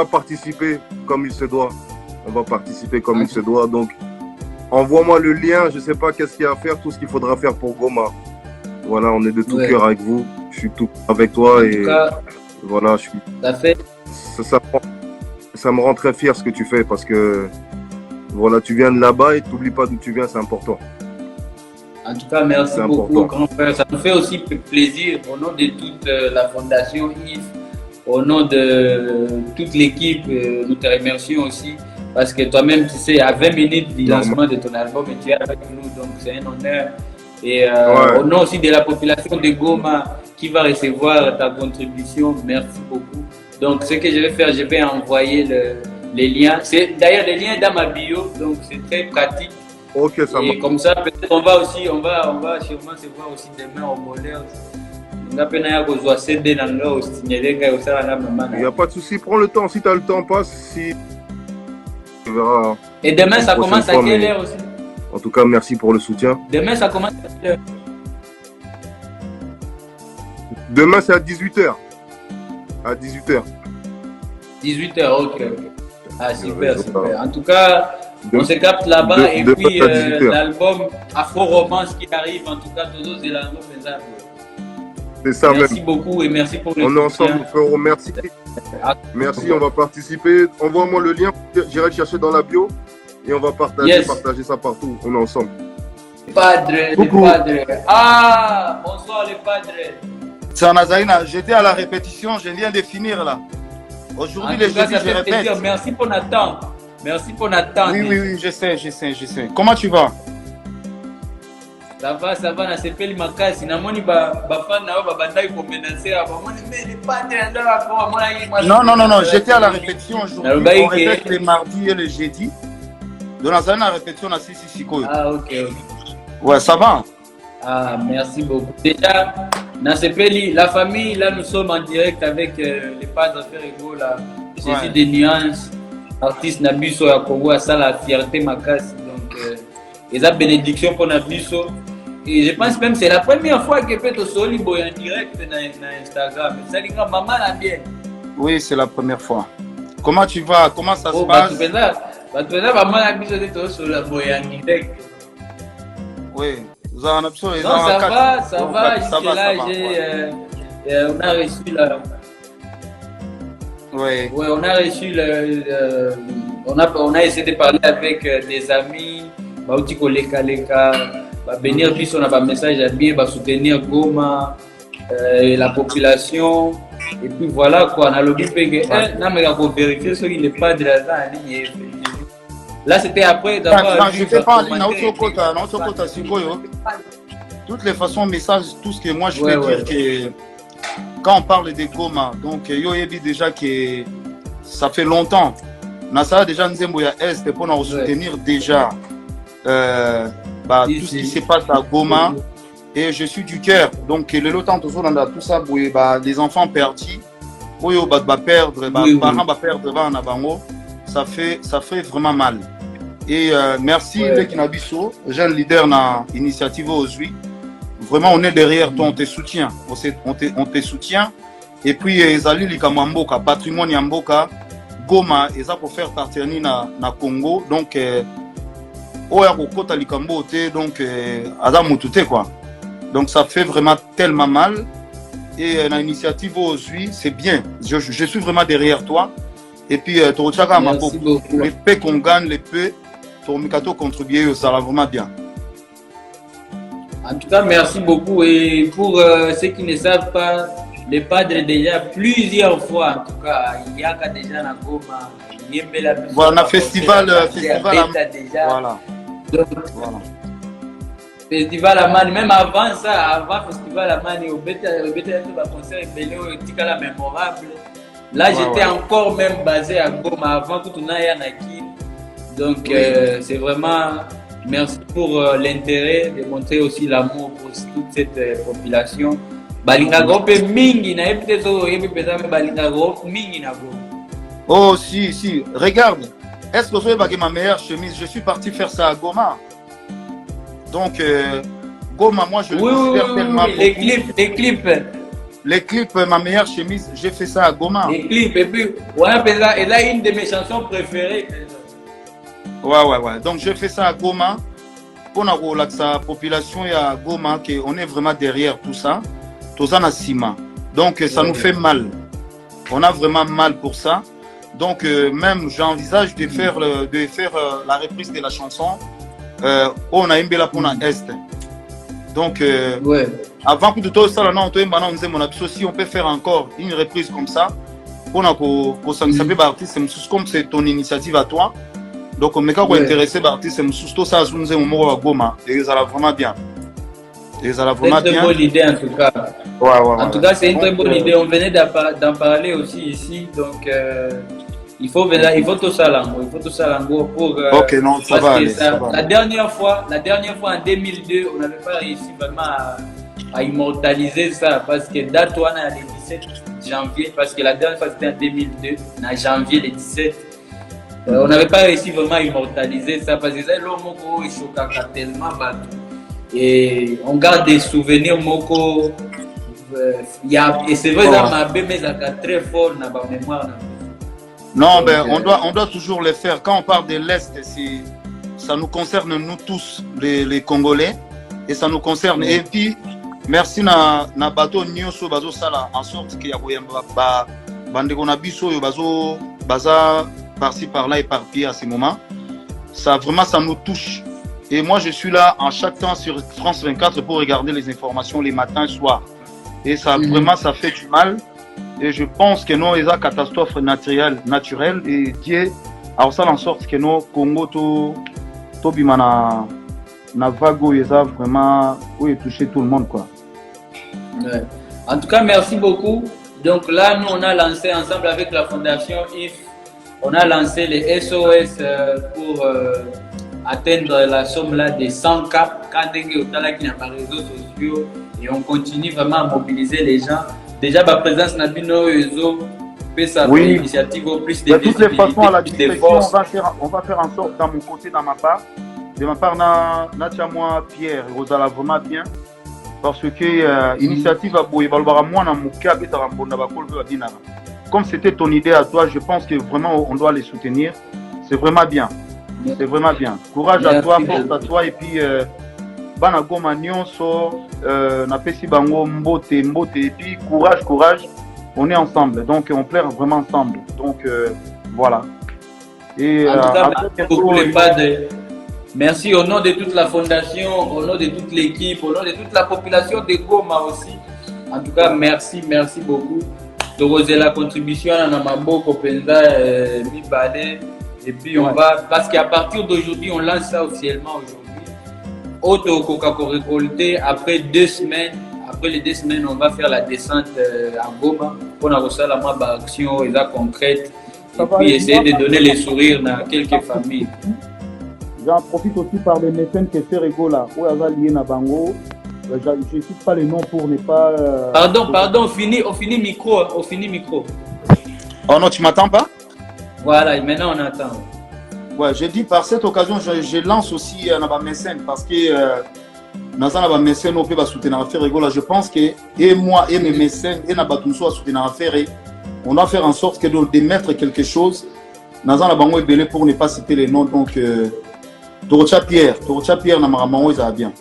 participer comme il se doit. On va participer comme il se doit. Donc, envoie-moi le lien. Je sais pas qu'est-ce qu'il y a à faire, tout ce qu'il faudra faire pour Goma. Voilà, on est de tout cœur avec vous. Je suis tout avec toi et cas, voilà, je suis. Ça me rend très fier ce que tu fais parce que voilà, tu viens de là-bas et t'oublies pas d'où tu viens, c'est important. En tout cas, merci beaucoup, grand frère. Ça nous fait aussi plaisir au nom de toute la fondation IF, au nom de toute l'équipe. Nous te remercions aussi parce que toi-même, tu sais, à 20 minutes du lancement de ton album, et tu es avec nous, donc c'est un honneur. Et au nom aussi de la population de Goma qui va recevoir ta contribution, merci beaucoup. Donc, ce que je vais faire, je vais envoyer les liens. D'ailleurs, les liens dans ma bio, donc c'est très pratique. Ok, ça et comme ça, peut-être on va sûrement se voir aussi demain au Bolers. Il n'y a pas de souci, prends le temps. Si tu as le temps, passe. Si... Tu verras. Et demain, ça commence à quelle heure aussi? En tout cas, merci pour le soutien. Demain, ça commence à quelle heure? Demain, c'est à 18h. À 18h. 18h, ok. Ah, super. En tout cas, on se capte là-bas et puis l'album Afro Romance qui arrive, en tout cas, tous les albums faisable. C'est ça même. Merci beaucoup et merci pour le soutien. On est ensemble, frérot. Merci. Merci, on va participer. Envoie-moi le lien, j'irai le chercher dans la bio et on va partager ça partout. On est ensemble. Les padres. Ah, bonsoir les padres. C'est Nazaïna, j'étais à la répétition, je viens de finir là. Aujourd'hui, les jeudis, je répète. Merci pour l'attente. Oui, je sais. Comment tu vas? Ça va, na sepeli makasi. Namoni bafana na babandai ko menacer abamoni mais les padres Non, j'étais à la répétition aujourd'hui. On répète les mardis et les jeudis. Donc Nazaïna, la répétition à Sisi Sikoyo. Ah, ok. Ouais, ça va. Ah, merci beaucoup. Déjà, Nasepeli, la famille, là nous sommes en direct avec les padres Ferrego, là. Jésus des nuances, artiste Nabiso à Congo, à ça la fierté Makasi. Donc, ils ont bénédiction pour Nabiso. Et je pense même que c'est la première fois que peut-être Soli Boy en direct dans Instagram. Ça dit que maman l'a bien. Oui, c'est la première fois. Comment tu vas? Comment ça se passe? Maman l'a bien de Soli Boy en direct. Oui. Non, ça va, jusque-là, on a reçu la... Oui. Ouais, on a reçu on a essayé de parler avec des amis, Bauti Koleka Leka, bénir puis on a un message à bien, soutenir Goma, la population, et puis voilà quoi, on a l'objet que vérifier ce qu'il n'est pas de la ligne. Là, c'était après d'avoir... Je ne fais pas en ligne, toutes les façons, message, tout ce que moi je veux dire, que quand on parle de Goma, donc yo yebi déjà que ça fait longtemps. Nasa déjà Nzembo ya Est pour nous soutenir déjà tout ce qui se passe à Goma. Et je suis du cœur. Donc le temps tout ça, les enfants perdus, perdre, parents perdre, ça fait vraiment mal. Et merci Lekinabiso, jeune leader dans l'initiative aujourd'hui. Vraiment, on est derrière toi, on te soutient. On te soutient. Et puis, Zali Likamamboka, patrimoine Yamboka, Goma, et ça pour faire partir na Congo. Donc, Oya Kokota Likambo, donc, Adam Moutoute, quoi. Donc, ça fait vraiment tellement mal. Et l'initiative aujourd'hui, c'est bien. Je suis vraiment derrière toi. Et puis, Torochaka Mamboka, les paix qu'on gagne, les paix, Tormikato contribuer, ça va vraiment bien. En tout cas, merci beaucoup. Et pour ceux qui ne savent pas, les padres déjà plusieurs fois, en tout cas, il y a déjà la Goma, il y a voilà, festival déjà. Voilà. Donc, voilà. Festival Amani, même avant ça, avant Festival Amani, au BT, un concert la mémorable. Là, j'étais encore même basé à Goma avant que tu n'ailles à Naki. Donc, c'est vraiment merci pour l'intérêt de montrer aussi l'amour pour toute cette population. Balinga groupe mingi na epitezo yebi pesa balinga groupe mingi na go. Oh si, regarde. Est-ce que vous avez ma meilleure chemise? Je suis parti faire ça à Goma. Donc Goma, moi je le considère tellement. Les clips, ma meilleure chemise, j'ai fait ça à Goma. Les clips, et puis et là une de mes chansons préférées. Ouais. Donc j'ai fait ça à Goma. Pour la population à Goma, on est vraiment derrière tout ça. Donc ça nous fait mal. On a vraiment mal pour ça. Donc même j'envisage de faire la reprise de la chanson. On a une belle pour Est. Donc avant que tout ça, si on peut faire encore une reprise comme ça, pour s'engager par artiste, comme c'est ton initiative à toi. Donc on est intéressé par artiste, tout ça, nous avons à Goma et ça va vraiment bien. C'est une très bonne idée en tout cas. En tout cas, c'est une très bonne idée. On venait d'en parler aussi ici. Donc, il faut tout ça pour. Ok, non, ça va aller. La dernière fois, en 2002, on n'avait pas réussi vraiment à immortaliser ça. Parce que date, on a le 17 janvier. Parce que la dernière fois, c'était en 2002, en janvier le 17. On n'avait pas réussi vraiment à immortaliser ça. Parce que ça, l'homme est choquant tellement bateau. Et on garde des souvenirs moko et c'est vrai ça m'a mais ça très fort dans ma mémoire. Non, ben on doit toujours le faire. Quand on parle de l'Est, ça nous concerne nous tous les Congolais et ça nous concerne. Et puis merci na bateau nyonso bazo sala en sorte qu'il y a bande qu'on a biso yo baza par-ci par-là éparpillé à ce moment. Ça vraiment ça nous touche. Et moi, je suis là en chaque temps sur France 24 pour regarder les informations les matins et soirs. Et ça, vraiment, ça fait du mal. Et je pense que nous, il y a une catastrophe naturelle. Et Dieu a fait en sorte que nous, Congo, tout bimana na vago, il y a vraiment où il touché tout le monde, quoi. Ouais. En tout cas, merci beaucoup. Donc là, nous, on a lancé ensemble avec la Fondation IF, on a lancé les SOS pour atteindre la somme là des 100 cap quand on est sur les réseaux sociaux et on continue vraiment à mobiliser les gens. Déjà, ma présence n'a plus nos réseaux, l'initiative au plus de toutes les façons, à la direction, on va faire en sorte, dans mon côté, de ma part, Natia, moi, Pierre, Rosala, vraiment bien. Parce que l'initiative a beau, comme c'était ton idée à toi, je pense que vraiment on doit les soutenir. C'est vraiment bien. C'est vraiment bien. Courage à toi, force à toi. Et puis, Bana Goma Nyonso, Napesi Bango, Mbote. Et puis, courage. On est ensemble. Donc, on plaire vraiment ensemble. Donc, voilà. Et en tout cas, merci au nom de toute la fondation, au nom de toute l'équipe, au nom de toute la population de Goma aussi. En tout cas, merci beaucoup. De la contribution à Namambo, Kopenza, Mibale. Et puis on va, parce qu'à partir d'aujourd'hui, on lance ça officiellement aujourd'hui. Auto Coca-Cola récolté, après 2 semaines, après les 2 semaines, on va faire la descente à Goma pour avoir la moindre action concrète. Et puis essayer de donner les sourires dans quelques familles. J'en profite aussi par les mécènes qui fait Regola, où elle va lier na Bango. Je ne cite pas les noms pour ne pas. Pardon, on finit micro. Oh non, tu m'attends pas? Voilà, maintenant on attend. Ouais, je dis par cette occasion, je lance aussi un mécène parce que dans un mécène, on peut soutenir l'affaire Regola. Je pense que et moi et mes mécènes et Nabatunso à soutenir l'affaire, on doit faire en sorte que de mettre quelque chose dans un bango belé pour ne pas citer les noms. Donc, Torocha Pierre, na Maramango, ça va bien.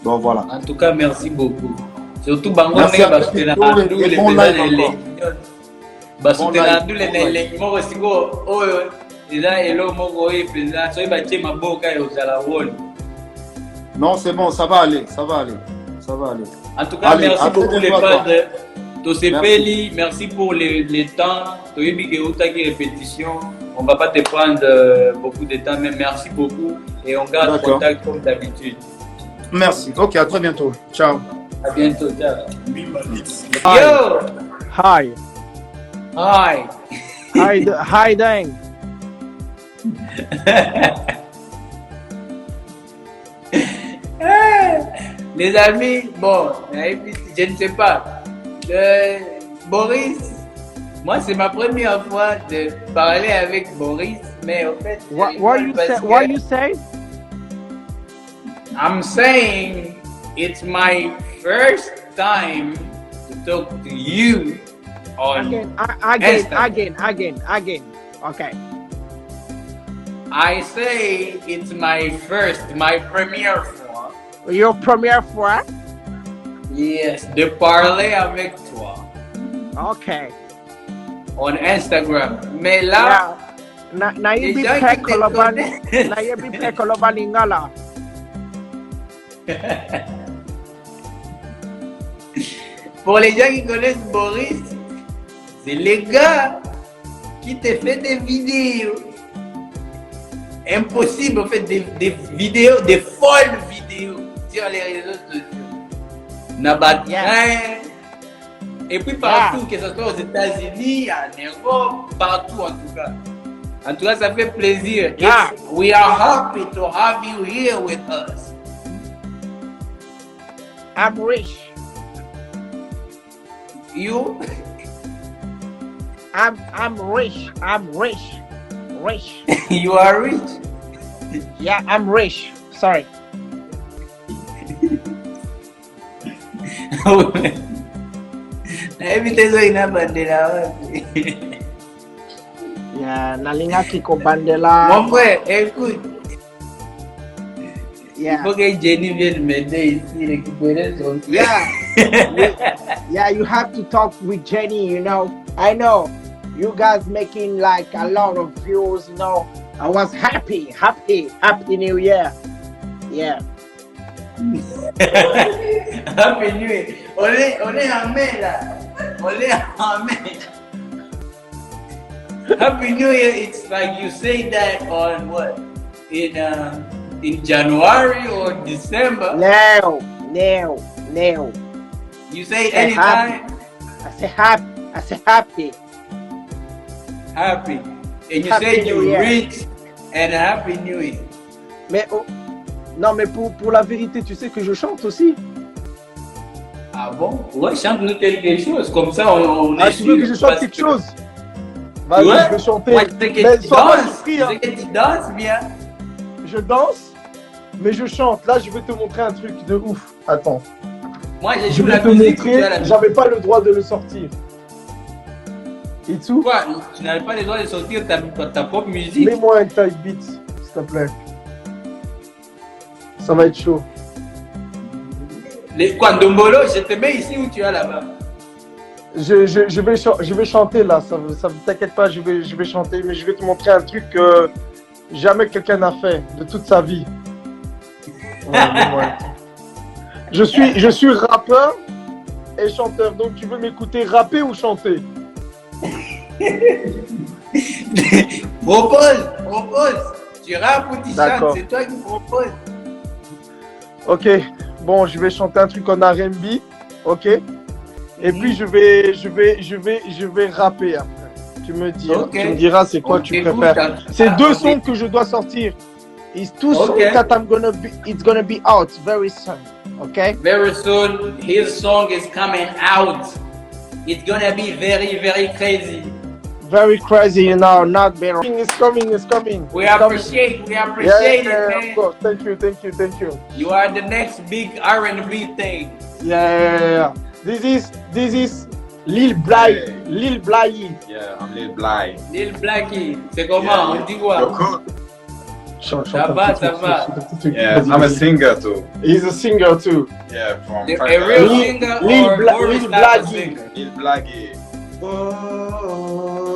Donc voilà. En tout cas, merci beaucoup. Surtout Bango, les non, c'est bon, ça va aller. En tout cas, allez, merci beaucoup les padres. Tosepeli, merci pour les temps. Répétition. On ne va pas te prendre beaucoup de temps, mais merci beaucoup et on garde contact comme d'habitude. Merci. Ok, à très bientôt. Ciao. À bientôt. Ciao. Yo! Hi. Hi. Hi, Dang. Les amis, bon, je ne sais pas. Boris, moi c'est ma première fois de parler avec Boris, mais en fait, What you say? I'm saying it's my first time to talk to you on Again. Okay. I say it's my première fois. Your première fois? Yes, de parler avec toi Okay. on Instagram. Mais là, Na les yibi gens pe qui te koloban connaissent- na yibi pe koloban lingala. pour les gens qui connaissent Boris, c'est le gars qui te fait des vidéos. Impossible, en fait, des vidéos, des folles vidéos sur les réseaux sociaux. Nabat et puis partout, que ce soit aux États-Unis, en Europe, partout en tout cas. En tout cas, ça fait plaisir. Yeah. We are happy to have you here with us. I'm rich. You? I'm rich. I'm rich. Rich. You are rich. Yeah, I'm rich. Sorry. Naevitezo inabandela wapi? Yeah, nalinga kiko bandela. Mon frère, écoute, il Yeah. faut que Jenny vienne m'aider ici, récupérer son frère. Yeah, you have to talk with Jenny, you know. I know you guys making like a lot of views, you know. I was happy New Year. Yeah. Happy New Year. On est en mai là. On est en mai. Happy New Year, it's like you say that on what? In January or December. No. You say it Say anytime. I say happy. Happy. And you Happy say New you Year. rich and Happy New Year. Mais non, mais pour la vérité, tu sais que je chante aussi. Ah bon? Ouais, chante-nous quelque chose. Comme ça, on Ah, est tu veux sûr, que je chante parce quelque chose? Vas-y, Ouais. je vais chanter. Moi, je sais que Mais tu sois pas danses. surpris, Je hein. sais que tu danses bien. Je danse, mais je chante. Là, je vais te montrer un truc de ouf. Attends. Moi, j'ai Je joué la vais te musique. Tu as la montrer. musique. J'avais pas le droit de le sortir. Et tout. Quoi? Tu n'avais pas le droit de sortir ta propre musique? Mets-moi un type beat, s'il te plaît. Ça va être chaud. Quoi, Ndombolo, je te mets ici ou tu es là-bas? Je vais chanter là. Ça t'inquiète pas, je vais chanter, mais je vais te montrer un truc que jamais quelqu'un n'a fait de toute sa vie. Ouais, mets-moi un truc. Je suis rappeur et chanteur, donc tu veux m'écouter rapper ou chanter? Propose. Tu rappes ou tu chantes, D'accord. c'est toi qui proposes. Ok, bon, je vais chanter un truc en R&B, ok? Et puis je vais rapper après. Tu me diras c'est quoi tu préfères. C'est deux sons que je dois sortir. It's two songs that it's gonna be out very soon, okay? Very soon, his song is coming out. It's gonna be very, very crazy. Very crazy, you know, not very. It's coming. We appreciate Yeah, it, man. of course. Thank you. You are the next big R&B thing. Yeah. This is Lil Blay. Lil Blay. Yeah, I'm Lil Bly. Lil Blackie, c'est comment? On dit quoi? Ça va. Yeah, I'm a singer too. He's a singer too. Yeah, from A real singer or Boris Lil type of Blackie. singer? Lil Blaggy.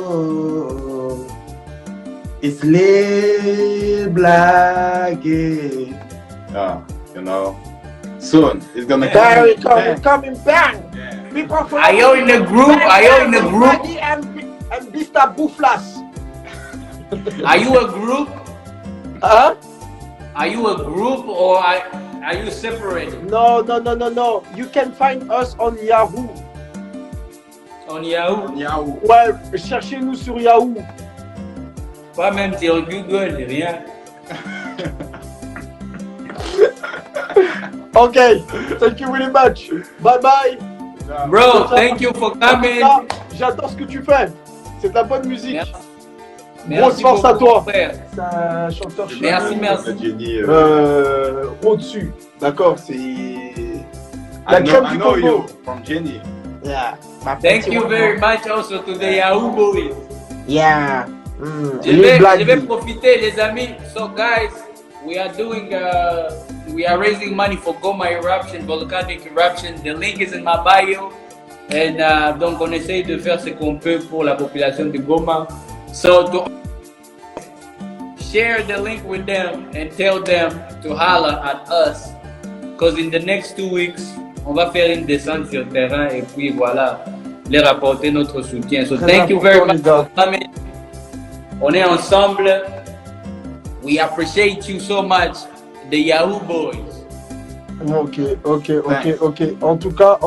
Oh, it's Lil Blaggy. Yeah, you know. Soon it's gonna There we come. go. Coming back. Yeah. People from Are you in the group? And Mr. Bouflas. Are you a group? Huh? Are you a group or Are you separated? No. You can find us on Yahoo. On Yahoo? Yahoo. Ouais, cherchez-nous sur Yahoo. Pas même sur Google, rien. Ok, thank you very much. Bye bye. Bro, thank you for coming. J'adore ce que tu fais. C'est de la bonne musique. Merci. Grosse force à toi. Frère. C'est un chanteur Merci. Au-dessus. D'accord, c'est La crème du Congo. You from Jenny. Yeah. Thank you very much also to the Yahoo boys. Yeah. Je vais profiter, les amis. So guys, we are raising money for Goma eruption, volcanic eruption. The link is in my bio. And donc on essaye de faire ce qu'on peut pour la population de Goma. So share the link with them and tell them to holler at us. Because in the next 2 weeks, on va faire une descente sur le terrain et puis voilà, les rapporter notre soutien. So thank you very much for coming. On est ensemble. We appreciate you so much, the Yahoo boys. Ok. En tout cas,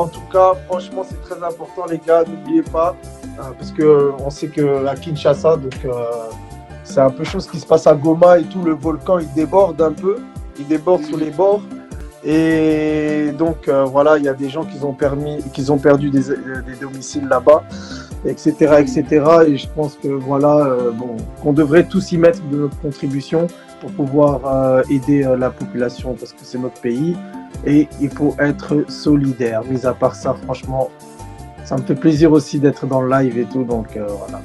franchement, c'est très important, les gars. N'oubliez pas, parce que on sait que à Kinshasa, donc c'est un peu chose qui se passe à Goma et tout. Le volcan, il déborde un peu, il déborde sur les bords. Et donc voilà, il y a des gens qui ont perdu des domiciles là-bas, etc. Et je pense que voilà, qu'on devrait tous y mettre de notre contribution pour pouvoir aider la population parce que c'est notre pays et il faut être solidaire. Mis à part ça, franchement, ça me fait plaisir aussi d'être dans le live et tout, donc voilà.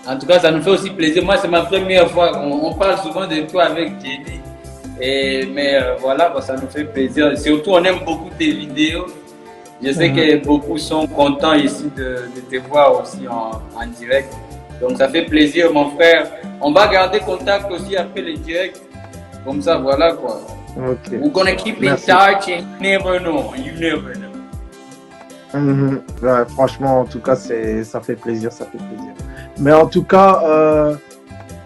En tout cas, ça nous fait aussi plaisir. Moi, c'est ma première fois. On parle souvent de toi avec Jenny. Mais voilà, ça nous fait plaisir. Surtout, on aime beaucoup tes vidéos. Je sais que beaucoup sont contents ici de te voir aussi en direct. Donc, ça fait plaisir, mon frère. On va garder contact aussi après le direct. Comme ça, voilà quoi. Okay. We're gonna keep in touch and you never know. Ouais, franchement, en tout cas, ça fait plaisir. Mais en tout cas,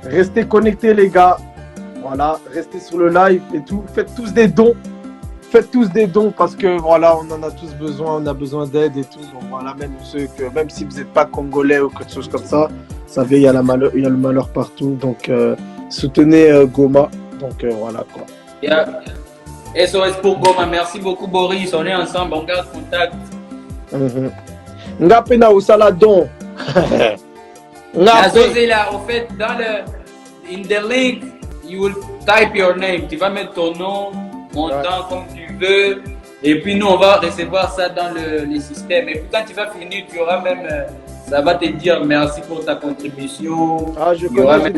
restez connectés, les gars. Voilà, restez sur le live et tout. Faites tous des dons parce que voilà, on en a tous besoin. On a besoin d'aide et tout. Donc voilà, même si vous n'êtes pas congolais ou quelque chose comme ça, vous savez, il y a le malheur partout. Donc soutenez Goma. Donc voilà quoi. Yeah. SOS pour Goma. Merci beaucoup, Boris. On est ensemble. On garde contact. Ngapena au saladon. Nazosé là, au fait, in the link, you will type your name. Tu vas mettre ton nom, montant comme tu veux. Et puis nous, on va recevoir ça dans le système. Et puis quand tu vas finir, tu auras même, ça va te dire merci pour ta contribution. Ah, je connais,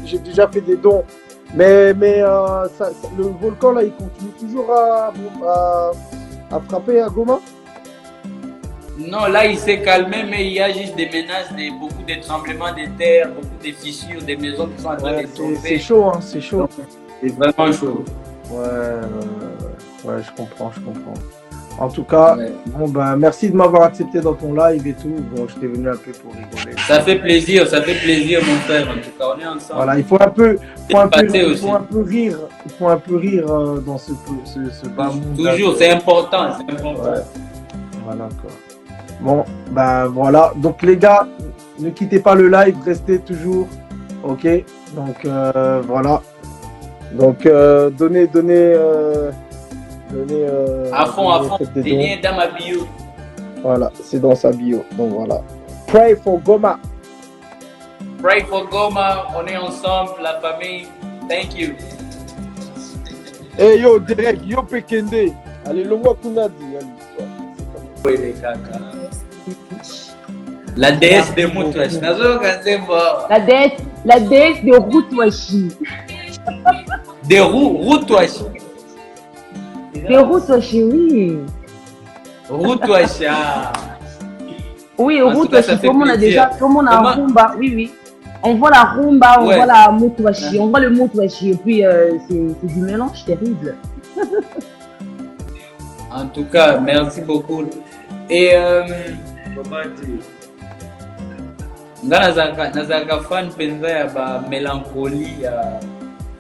j'ai déjà fait des dons. Mais le volcan là, il continue toujours à frapper à Goma? Non, là il s'est calmé, mais il y a juste des menaces, beaucoup de tremblements de terre, beaucoup de fissures, des maisons qui sont en train de tomber. C'est chaud, hein, c'est chaud. C'est vraiment chaud. Ouais, je comprends. En tout cas, merci de m'avoir accepté dans ton live et tout. Bon, je t'ai venu un peu pour rigoler. Ça fait plaisir, mon frère. En tout cas, on est ensemble. Voilà, il faut un peu rire dans ce bas monde. Toujours, c'est important. Ouais. Voilà quoi. Bon, voilà. Donc les gars, ne quittez pas le live, restez toujours. Ok. Donc voilà. Donc donnez à fond, c'est lien dans ma bio. Voilà, c'est dans sa bio. Donc voilà. Pray for Goma. Pray for Goma. On est ensemble, la famille. Thank you. Hey yo, Derek, yo Pekende. Allez, le moi qu'on a dit. Oui, les caca. La déesse de Moutouachi. La déesse de Routouachi. De Routouachi. De Routouachi, oui. Routouachi. Oui, Routouachi. Tout le monde a déjà. Tout le monde a un rumba. Oui. On voit la rumba, on voit la Moutouachi. On voit le Moutouachi. Et puis, c'est du mélange terrible. En tout cas, merci beaucoup. Et comment dire, nazaka fan penza ya ba mélancolie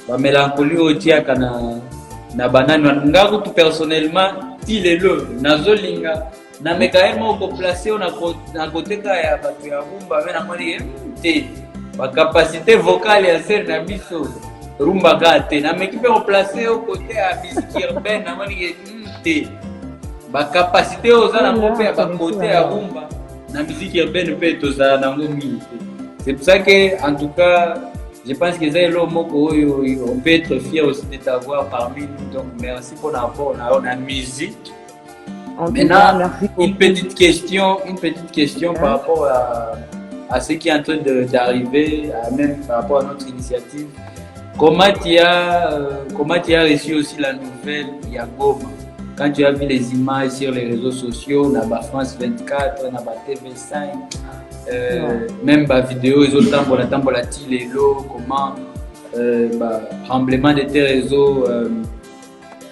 ba mélancolie otiaka na banani ngaku tout personnellement tilelo nazolinga na mekaema ko placer na côté ka ya bato ya rumba mais na moni te ba capacité vocale ya ser na biso rumba gate na mekipe ko placer au côté ya musique urbaine na moni te ba capacité ozana ngope ya ba côté ya rumba na musique urbaine pe tozala nango mingi. C'est pour ça que en tout cas je pense que c'est l'homme on peut être fier aussi de t'avoir parmi nous. Donc merci pour l'apport on a musique. Maintenant une petite question par rapport à ce qui est en train d'arriver, même par rapport à notre initiative. Comment tu as reçu aussi la nouvelle Yagoma? Quand tu as vu les images sur les réseaux sociaux, na ba France 24, na ba TV5, même ba vidéo, ils ont tambola tilelo, comment tremblement de terre,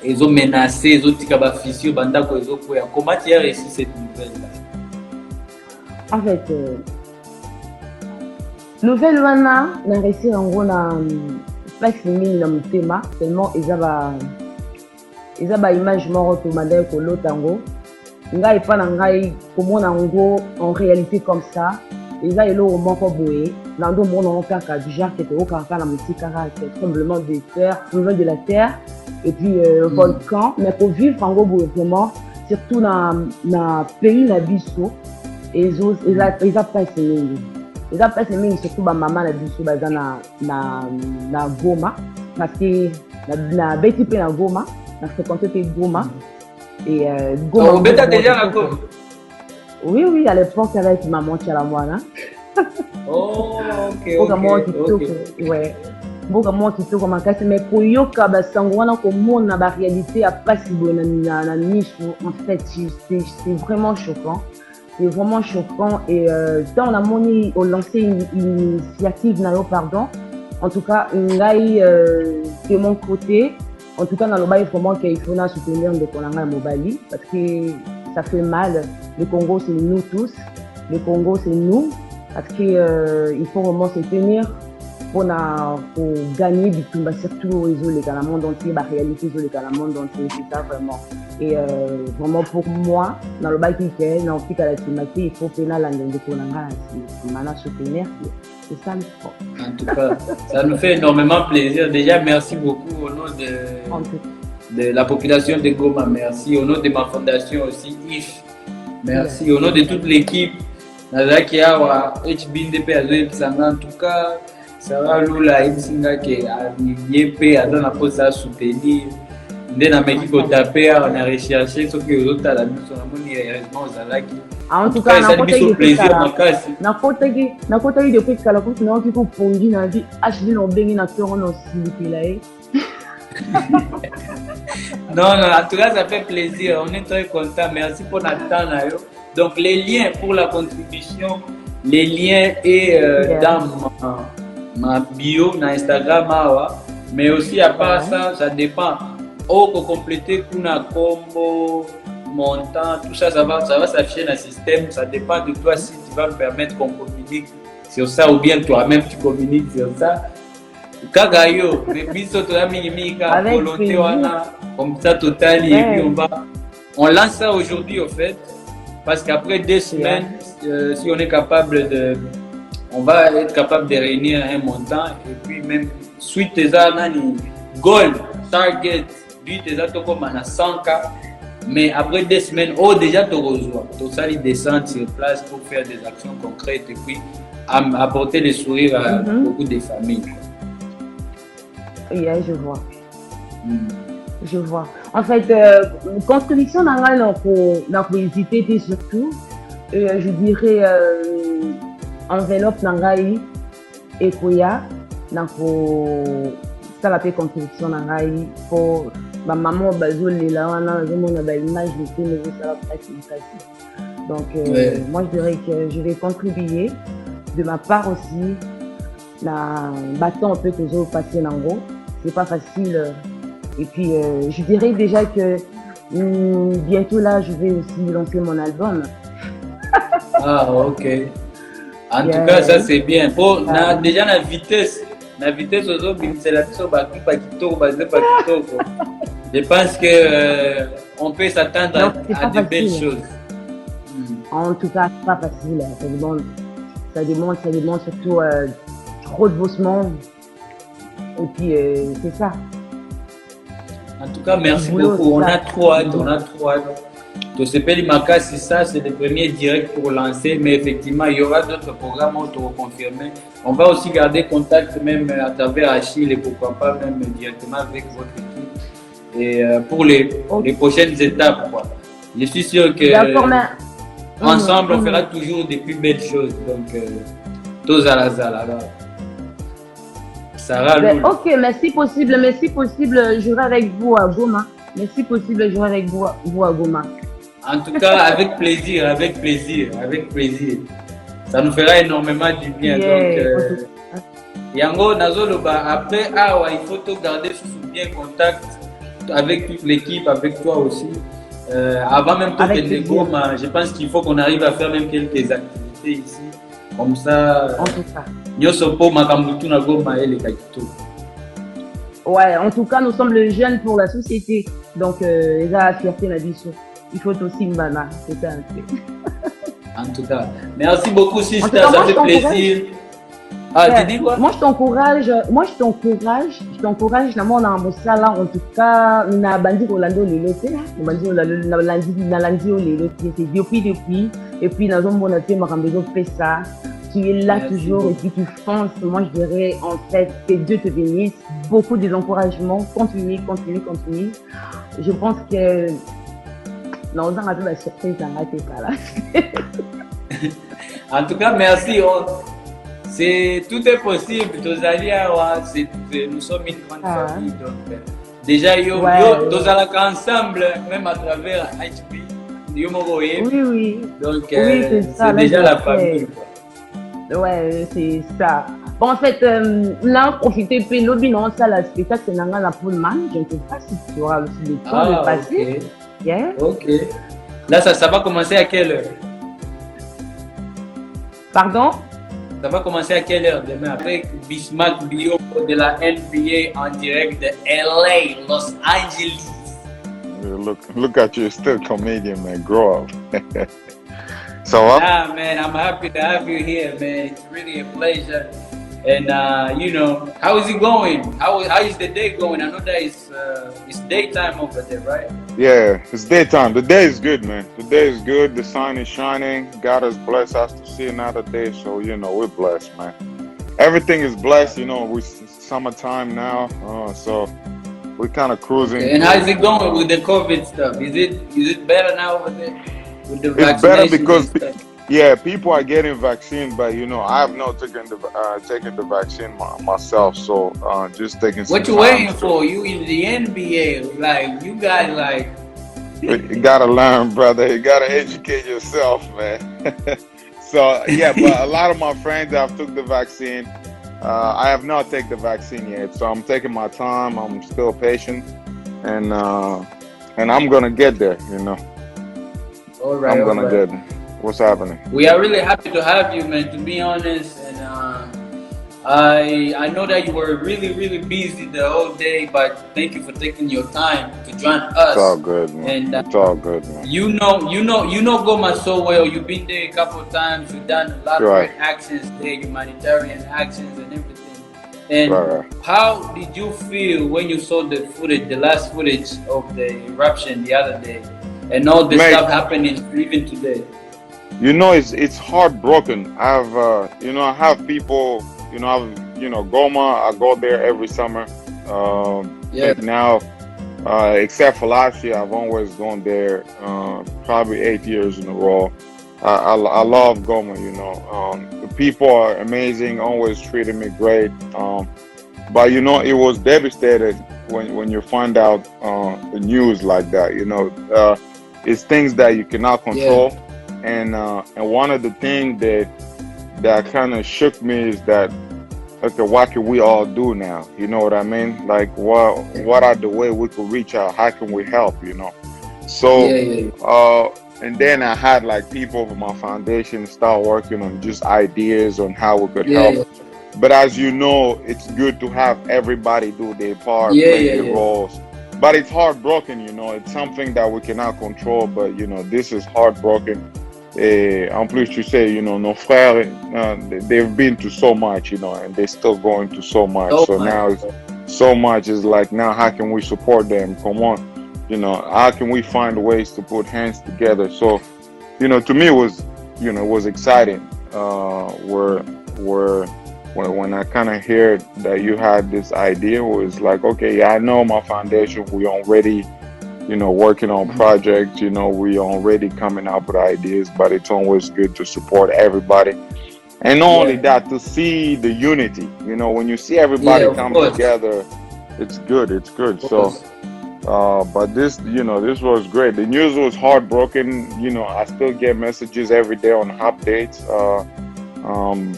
ils ont menacé, ils ont tika ba fissure, bandako ils ont quoi. Comment tu as reçu cette nouvelle-là? En fait, nouvelle wana na reçu en gros na place mine na mutema tellement eza ba image moko tomanda ko lotango ngai pa na ngai komona ngo en réalité comme ça eza eloko moko boye na ndo mona kaka du genre que te okaka na mutika tremblement de terre, tremblement de la terre et puis volcan mais pour vivre en gros vraiment surtout na pays na biso eza place mingi eza place mingi surtout ba mama na biso baza na Goma parce que na beti pe na Goma na fréquenté pe Goma et Goma on beta déjà la Goma. Oui à l'époque avec maman Tchalamwana. Oh OK ouais mboka mo kitoko makasi mais koyoka basango wana komona ba réalité ya pasi boye na miso en fait c'est vraiment choquant. C'est vraiment choquant et quand on a lancé une initiative pardon. En tout cas, de mon côté, en tout cas dans le bail vraiment qu'il faut soutenir de Konanga Mobali parce que ça fait mal. Le Congo c'est nous tous, le Congo c'est nous parce que il faut vraiment se tenir pour gagner du tout, surtout au réseau les monde entier, la réalité sur le monde entier, c'est ça vraiment. Et vraiment pour moi, dans le bail qui est, dans le la thématique, il faut pénal en de Konanga, c'est maintenant soutenir, c'est ça le fond. En tout cas, ça nous fait énormément plaisir. Déjà, merci beaucoup au nom de la population de Goma, merci au nom de ma fondation aussi, IF, merci au nom de toute l'équipe, Nazaki Awa, HBNDP, en tout cas, Sarah Lula, Insinga, qui a nié, a donné la pose à soutenir. Nde na meki ko taper on a recherché ce que les autres à la mission na moni heureusement ozalaki en tout cas na kota yi depuis kala ko na ki ko pongi na vie HD no bengi na toro no silipela non en tout cas ça fait plaisir, on est très content, merci pour notre temps là. Donc les liens pour la contribution, les liens est dans ma bio na Instagram mais aussi à part ça dépend. Pour compléter kuna combo, montant, tout ça, ça va s'afficher dans le système. Ça dépend de toi si tu vas me permettre qu'on communique sur ça ou bien toi-même tu communiques sur ça. Kagayo, mais biso to minimika volonté wana comme ça total et puis on lance ça aujourd'hui au fait parce qu'après 2 semaines si on est capable on va être capable de réunir un montant et puis même suite à nani goal target lui déjà to comme à 100K mais après 2 semaines déjà tu reçois tout ça il descend sur place pour faire des actions concrètes et puis apporter le sourire à beaucoup de familles. Oui, je vois. Je vois. En fait, contribution dans hésiter surtout, je dirais enveloppe nangai et koya dans ça la contribution nangai pour ma maman bazol là on a une image de nouveau ça va être donc moi je dirais que je vais contribuer de ma part aussi la bâton un peu que j'ai passé en gros c'est pas facile et puis je dirais déjà que bientôt là je vais aussi lancer mon album. Ah ok, en tout cas ça c'est bien pour déjà la vitesse la vitesse aux autres, c'est la vitesse je pense que on peut s'attendre à de belles choses. En tout cas, c'est pas facile. Ça demande surtout trop de bossement. Et puis, c'est ça. En tout cas, merci beaucoup. On a trop hâte. Tosepeli Makasi, ça, c'est le premier direct pour lancer, mais effectivement, il y aura d'autres programmes auto-confirmés. On va aussi garder contact même à travers Achille et pourquoi pas même directement avec votre équipe. Et pour les prochaines étapes, quoi. Je suis sûr que ensemble, on fera toujours des plus belles choses. Donc, tous à la salle. Sarah, ok, mais si possible, j'irai avec vous à Goma. Mais si possible, j'irai avec vous à Goma. En tout cas, avec plaisir. Ça nous fera énormément du bien. Donc, Yango, Nazoloba, après, il faut te garder sous bien contact avec toute l'équipe, avec toi aussi. Avant même que les Goma, je pense qu'il faut qu'on arrive à faire même quelques activités ici. Comme ça, ouais, en tout cas, nous sommes les jeunes pour la société. Donc, les a fierté la vision. Il faut aussi une banane, c'est ça un peu. En tout cas, merci beaucoup, Sister, ça fait plaisir. Tu dis quoi? Moi, je t'encourage, na mon ambosala, en tout cas, na bandi Rolando Lelote, na landi Lelote, c'est depuis, et puis, na zone bonate, Marambezo fait ça, tu es là toujours, et puis tu fonces. Moi, je dirais, en fait, que Dieu te bénisse, beaucoup d'encouragements, continue. Je pense que, non, on a la surprise, là. En tout cas, merci. Tout est possible. Nous sommes une grande famille. Donc, déjà, nous allons ensemble, même à travers HP. Oui. Donc, c'est déjà la famille. Ouais, c'est ça. Bon, en fait, là, profiter de l'objet, non, ça, la spectacle, c'est la Pullman. Je ne sais pas si tu auras aussi le temps de passer. Ok. Là, ça va commencer à quelle heure? Pardon? Ça va commencer à quelle heure demain? Après Bismarck Bio de la NBA en direct de LA, Los Angeles. Look at you, still comedian, man. Grow up. So what? Yeah, man, I'm happy to have you here, man. It's really a pleasure. And how is it going? How is the day going? I know that it's daytime over there, right? Yeah, it's daytime. The day is good, man. The day is good. The sun is shining. God has blessed us to see another day. So, we're blessed, man. Everything is blessed. We're summertime now. So we're kind of cruising. Okay. And how's it going with the COVID stuff? Is it better now over there? With the it's better because people are getting vaccine, but I have not taken the vaccine myself, so just taking some What you waiting for? You in the NBA, like you guys you gotta learn, brother. You gotta educate yourself, man. So but a lot of my friends have took the vaccine. I have not taken the vaccine yet, so I'm taking my time. I'm still patient, and I'm gonna get there. All right. I'm gonna get there. What's happening? We are really happy to have you, man, to be honest. And I know that you were really, really busy the whole day, but thank you for taking your time to join us. It's all good, man. And, it's all good, man. You know Goma so well. You've been there a couple of times. You've done a lot of great actions there, humanitarian actions and everything. And how did you feel when you saw the last footage of the eruption the other day, and all this stuff happening even today? It's heartbroken. I have people, Goma, I go there every summer. Now, except for last year, I've always gone there, probably 8 years in a row. I love Goma, the people are amazing, always treating me great. But, it was devastated when you find out the news like that, it's things that you cannot control. Yeah. And one of the things that kind of shook me is that, okay, what can we all do now? You know what I mean? Like, what are the way we could reach out? How can we help? So, and then I had people from my foundation start working on just ideas on how we could help But as you know, it's good to have everybody do their part, play their roles. But it's heartbroken, you know. It's something that we cannot control, but, you know, this is heartbroken. En plus, tu sais, you know, nos frères, they've been to so much, you know, and they're still going to so much. Now it's so much is like, now how can we support them? Come on, you know, how can we find ways to put hands together? So, you know, to me it was, you know, it was exciting. When I kind of heard that you had this idea, it was like, okay, yeah, I know my foundation, we already, you know, working on projects, you know, we already coming up with ideas, but it's always good to support everybody. And not only that, to see the unity, you know, when you see everybody come together, it's good, it's good. So, but this, you know, this was great. The news was heartbroken. You know, I still get messages every day on updates.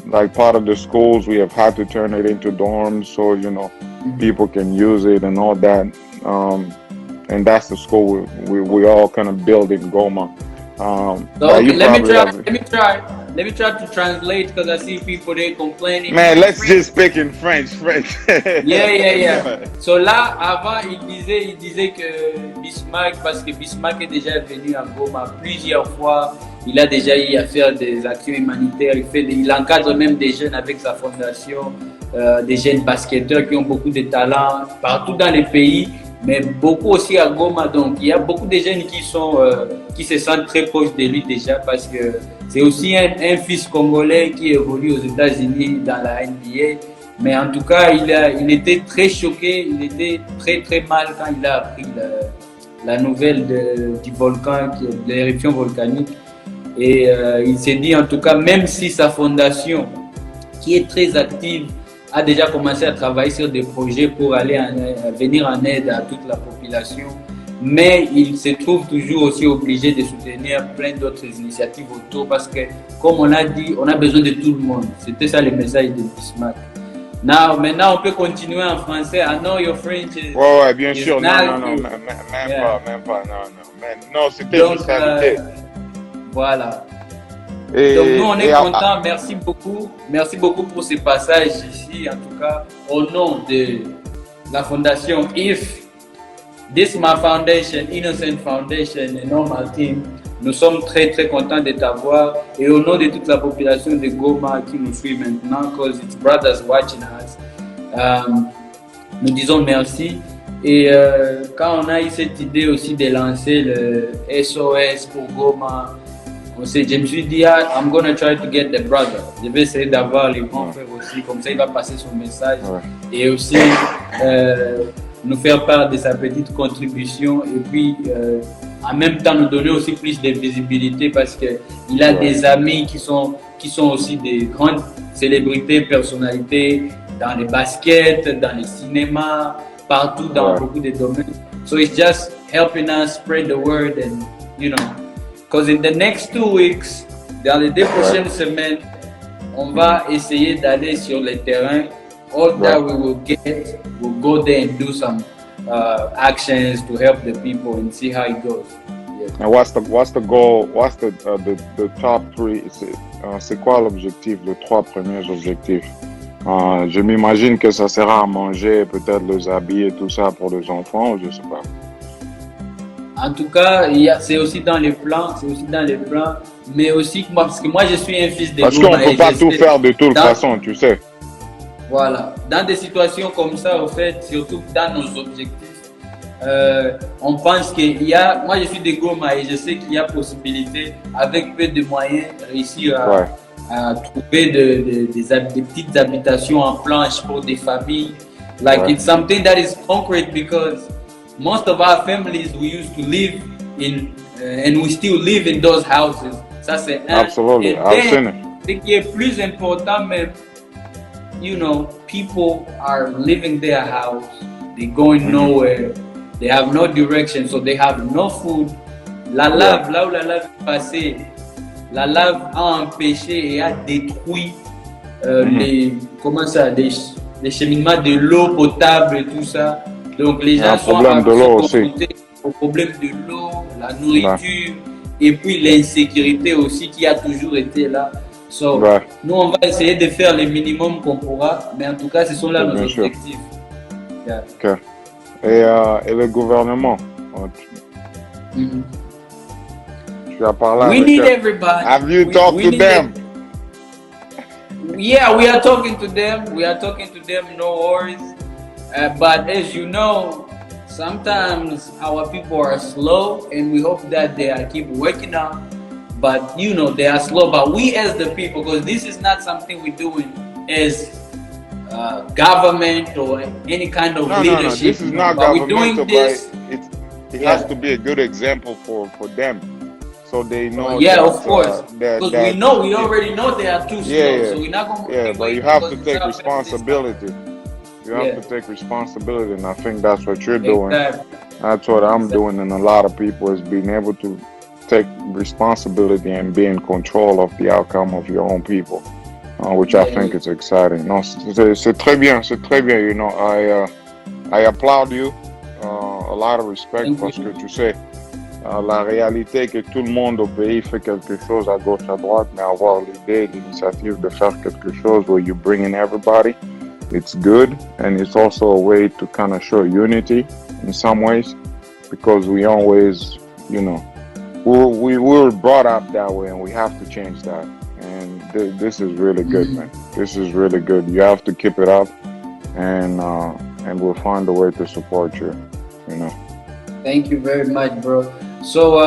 Like part of the schools, we have had to turn it into dorms so, you know, people can use it and all that. And that's the school we all kind of build in Goma. Let me try to translate because I see people there complaining. Man, let's just speak in French. Yeah. So là, avant, il disait que Bismarck, parce que Bismarck est déjà venu à Goma plusieurs fois, il a déjà eu à faire des actions humanitaires, il encadre même des jeunes avec sa fondation, des jeunes basketteurs qui ont beaucoup de talent partout dans les pays. Mais beaucoup aussi à Goma, donc il y a beaucoup de jeunes qui se sentent très proches de lui déjà parce que c'est aussi un fils congolais qui évolue aux États-Unis dans la NBA. Mais en tout cas, il était très choqué, il était très très mal quand il a appris la nouvelle du volcan, de l'éruption volcanique. Et il s'est dit en tout cas, même si sa fondation, qui est très active, a déjà commencé à travailler sur des projets pour venir en aide à toute la population, mais il se trouve toujours aussi obligé de soutenir plein d'autres initiatives autour parce que, comme on a dit, on a besoin de tout le monde. C'était ça le message de Bismarck. Maintenant, on peut continuer en français. I know your French is... Ouais, bien sûr. Non, même pas. Non, c'était juste l'invité. Voilà. Donc nous on est contents, merci beaucoup pour ce passage ici, en tout cas au nom de la fondation IF, This My Foundation, Innocent Foundation et Normal Team. Nous sommes très très contents de t'avoir et au nom de toute la population de Goma qui nous suit maintenant, because it's brothers watching us, nous disons merci. Et quand on a eu cette idée aussi de lancer le SOS pour Goma, je me suis dit, I'm gonna try to get the brother. Je vais essayer d'avoir les grands frères aussi, comme ça il va passer son message et aussi nous faire part de sa petite contribution et puis en même temps nous donner aussi plus de visibilité parce qu'il a des amis qui sont aussi des grandes célébrités, personnalités dans les baskets, dans les cinémas, partout dans beaucoup de domaines. So it's just helping us spread the word and, you know, because in the next 2 weeks, dans les 2 prochaines semaines, on va essayer d'aller sur le terrain. All that we will get, we'll go there and do some actions to help the people and see how it goes. Yeah. And what's the goal? What's the top 3? C'est quoi l'objectif, les 3 premiers objectifs? Je m'imagine que ça sera à manger, peut-être les habits et tout ça pour les enfants, je sais pas. En tout cas, c'est aussi dans les plans, mais aussi parce que moi je suis un fils de Parce qu'on ne peut pas tout faire de toute façon, tu sais. Voilà, dans des situations comme ça, au fait, surtout dans nos objectifs, on pense qu'il y a, moi je suis de Goma et je sais qu'il y a possibilité, avec peu de moyens, réussir à trouver des petites habitations en planche pour des familles. Like it's something that is concrete because most of our families we used to live in and we still live in those houses. Ça c'est un. Absolutely. Ce qui est plus important même, you know, people are living their house, they're going nowhere, they have no direction, so they have no food. La lave, là où la lave est passée, la lave a empêché et a détruit les cheminements de l'eau potable et tout ça. Donc les gens sont confrontés au problème de l'eau, la nourriture et puis l'insécurité aussi qui a toujours été là. So, nous, on va essayer de faire le minimum qu'on pourra, mais en tout cas, ce sont là nos objectifs. Yeah. Okay. Et le gouvernement? Tu as parlé we avec need eux. everybody. Have you talked to them? Yeah, we are talking to them. No worries. But as you know, sometimes our people are slow, and we hope that they keep working on. But you know, they are slow. But we as the people, because this is not something we're doing as government or any kind of leadership. No. This is not governmental, but it has to be a good example for them. So they know. Yeah, of course. Because we already know they are too slow. So we're not going to. Yeah, but you have to take responsibility. You have to take responsibility, and I think that's what you're doing. That's what I'm doing, and a lot of people is being able to take responsibility and be in control of the outcome of your own people, which I think is exciting. No, c'est très bien, you know. I applaud you. A lot of respect parce que tu sais, la réalité est que tout le monde au pays fait quelque chose à gauche, à droite, mais avoir l'idée, l'initiative de faire quelque chose where you bring in everybody, it's good, and it's also a way to kind of show unity in some ways, because we always, you know, we were brought up that way, and we have to change that. And this is really good, man. This is really good. You have to keep it up, and we'll find a way to support you. You know. Thank you very much, bro. So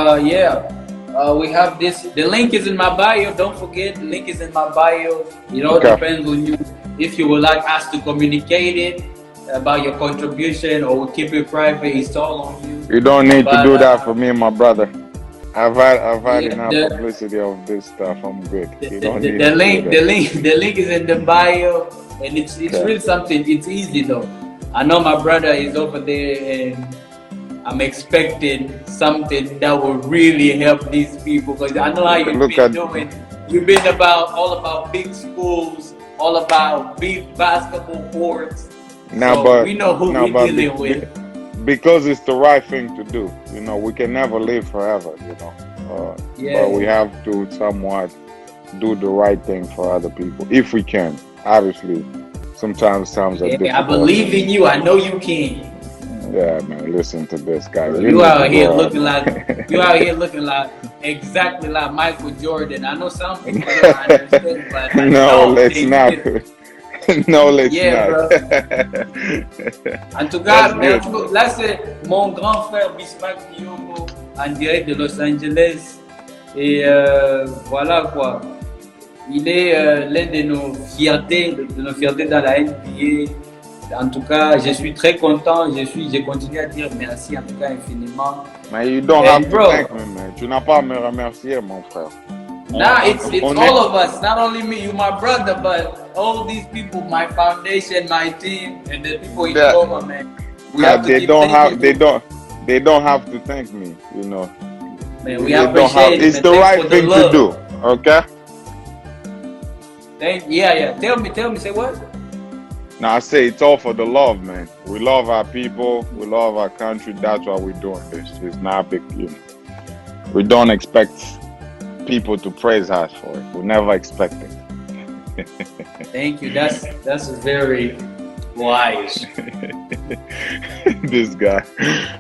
we have this. The link is in my bio. Don't forget, the link is in my bio. It all depends on you. If you would like us to communicate it about your contribution, or we'll keep it private, it's all on you. You don't need to do that for me, my brother. I've had enough publicity of this stuff. I'm good. The link is in the bio, and it's really something. It's easy though. I know my brother is over there, and I'm expecting something that will really help these people, because I know how you've been doing. You've been all about big schools, all about big basketball courts. We know who we're dealing with. Because it's the right thing to do. You know, we can never live forever, you know. But we have to somewhat do the right thing for other people, if we can. Obviously, sometimes times are difficult. I believe in you. I know you can. Yeah, man. Listen to this guy. You out here looking like exactly like Michael Jordan. I know some people don't understand, but no, let's not. No, let's not. Bro. En tout cas, là c'est mon grand frère Bismarck Biombo en direct de Los Angeles. Et voilà quoi. Il est l'un de nos fiertés dans la NBA. En tout cas, je suis très content. Je continue à dire merci en tout cas infiniment. Mais you don't have to thank me, man. Tu n'as pas à me remercier, mon frère. Nah, it's all of us. Not only me, you my brother, but all these people, my foundation, my team, and the people in government. They don't have to thank me, you know. Man, we appreciate it. It's the right thing to do, okay? Tell me, say what? No, I say it's all for the love, man. We love our people, we love our country. That's why we're doing this. It's not big, you know. We don't expect people to praise us for it. We never expect it. Thank you. That's very wise. This guy.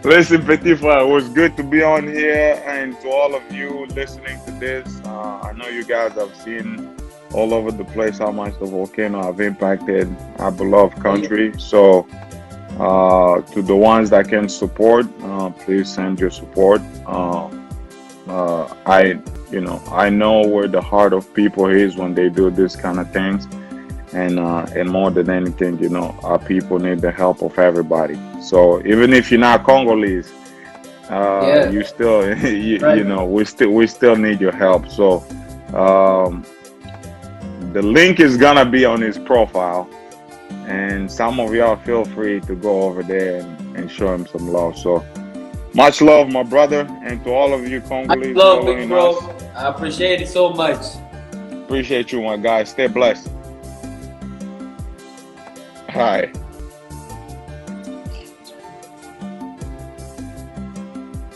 Listen, Petit Frère, it was good to be on here, and to all of you listening to this. I know you guys have seen all over the place how much the volcano have impacted our beloved country. So to the ones that can support, please send your support. I know where the heart of people is when they do this kind of things, and more than anything, you know, our people need the help of everybody. So even if you're not Congolese, you still, you know, we still need your help. So the link is gonna be on his profile, and some of y'all feel free to go over there and show him some love. So much love, my brother, and to all of you Congolese. Much love, big bro. I appreciate it so much. Appreciate you, my guy. Stay blessed. All right.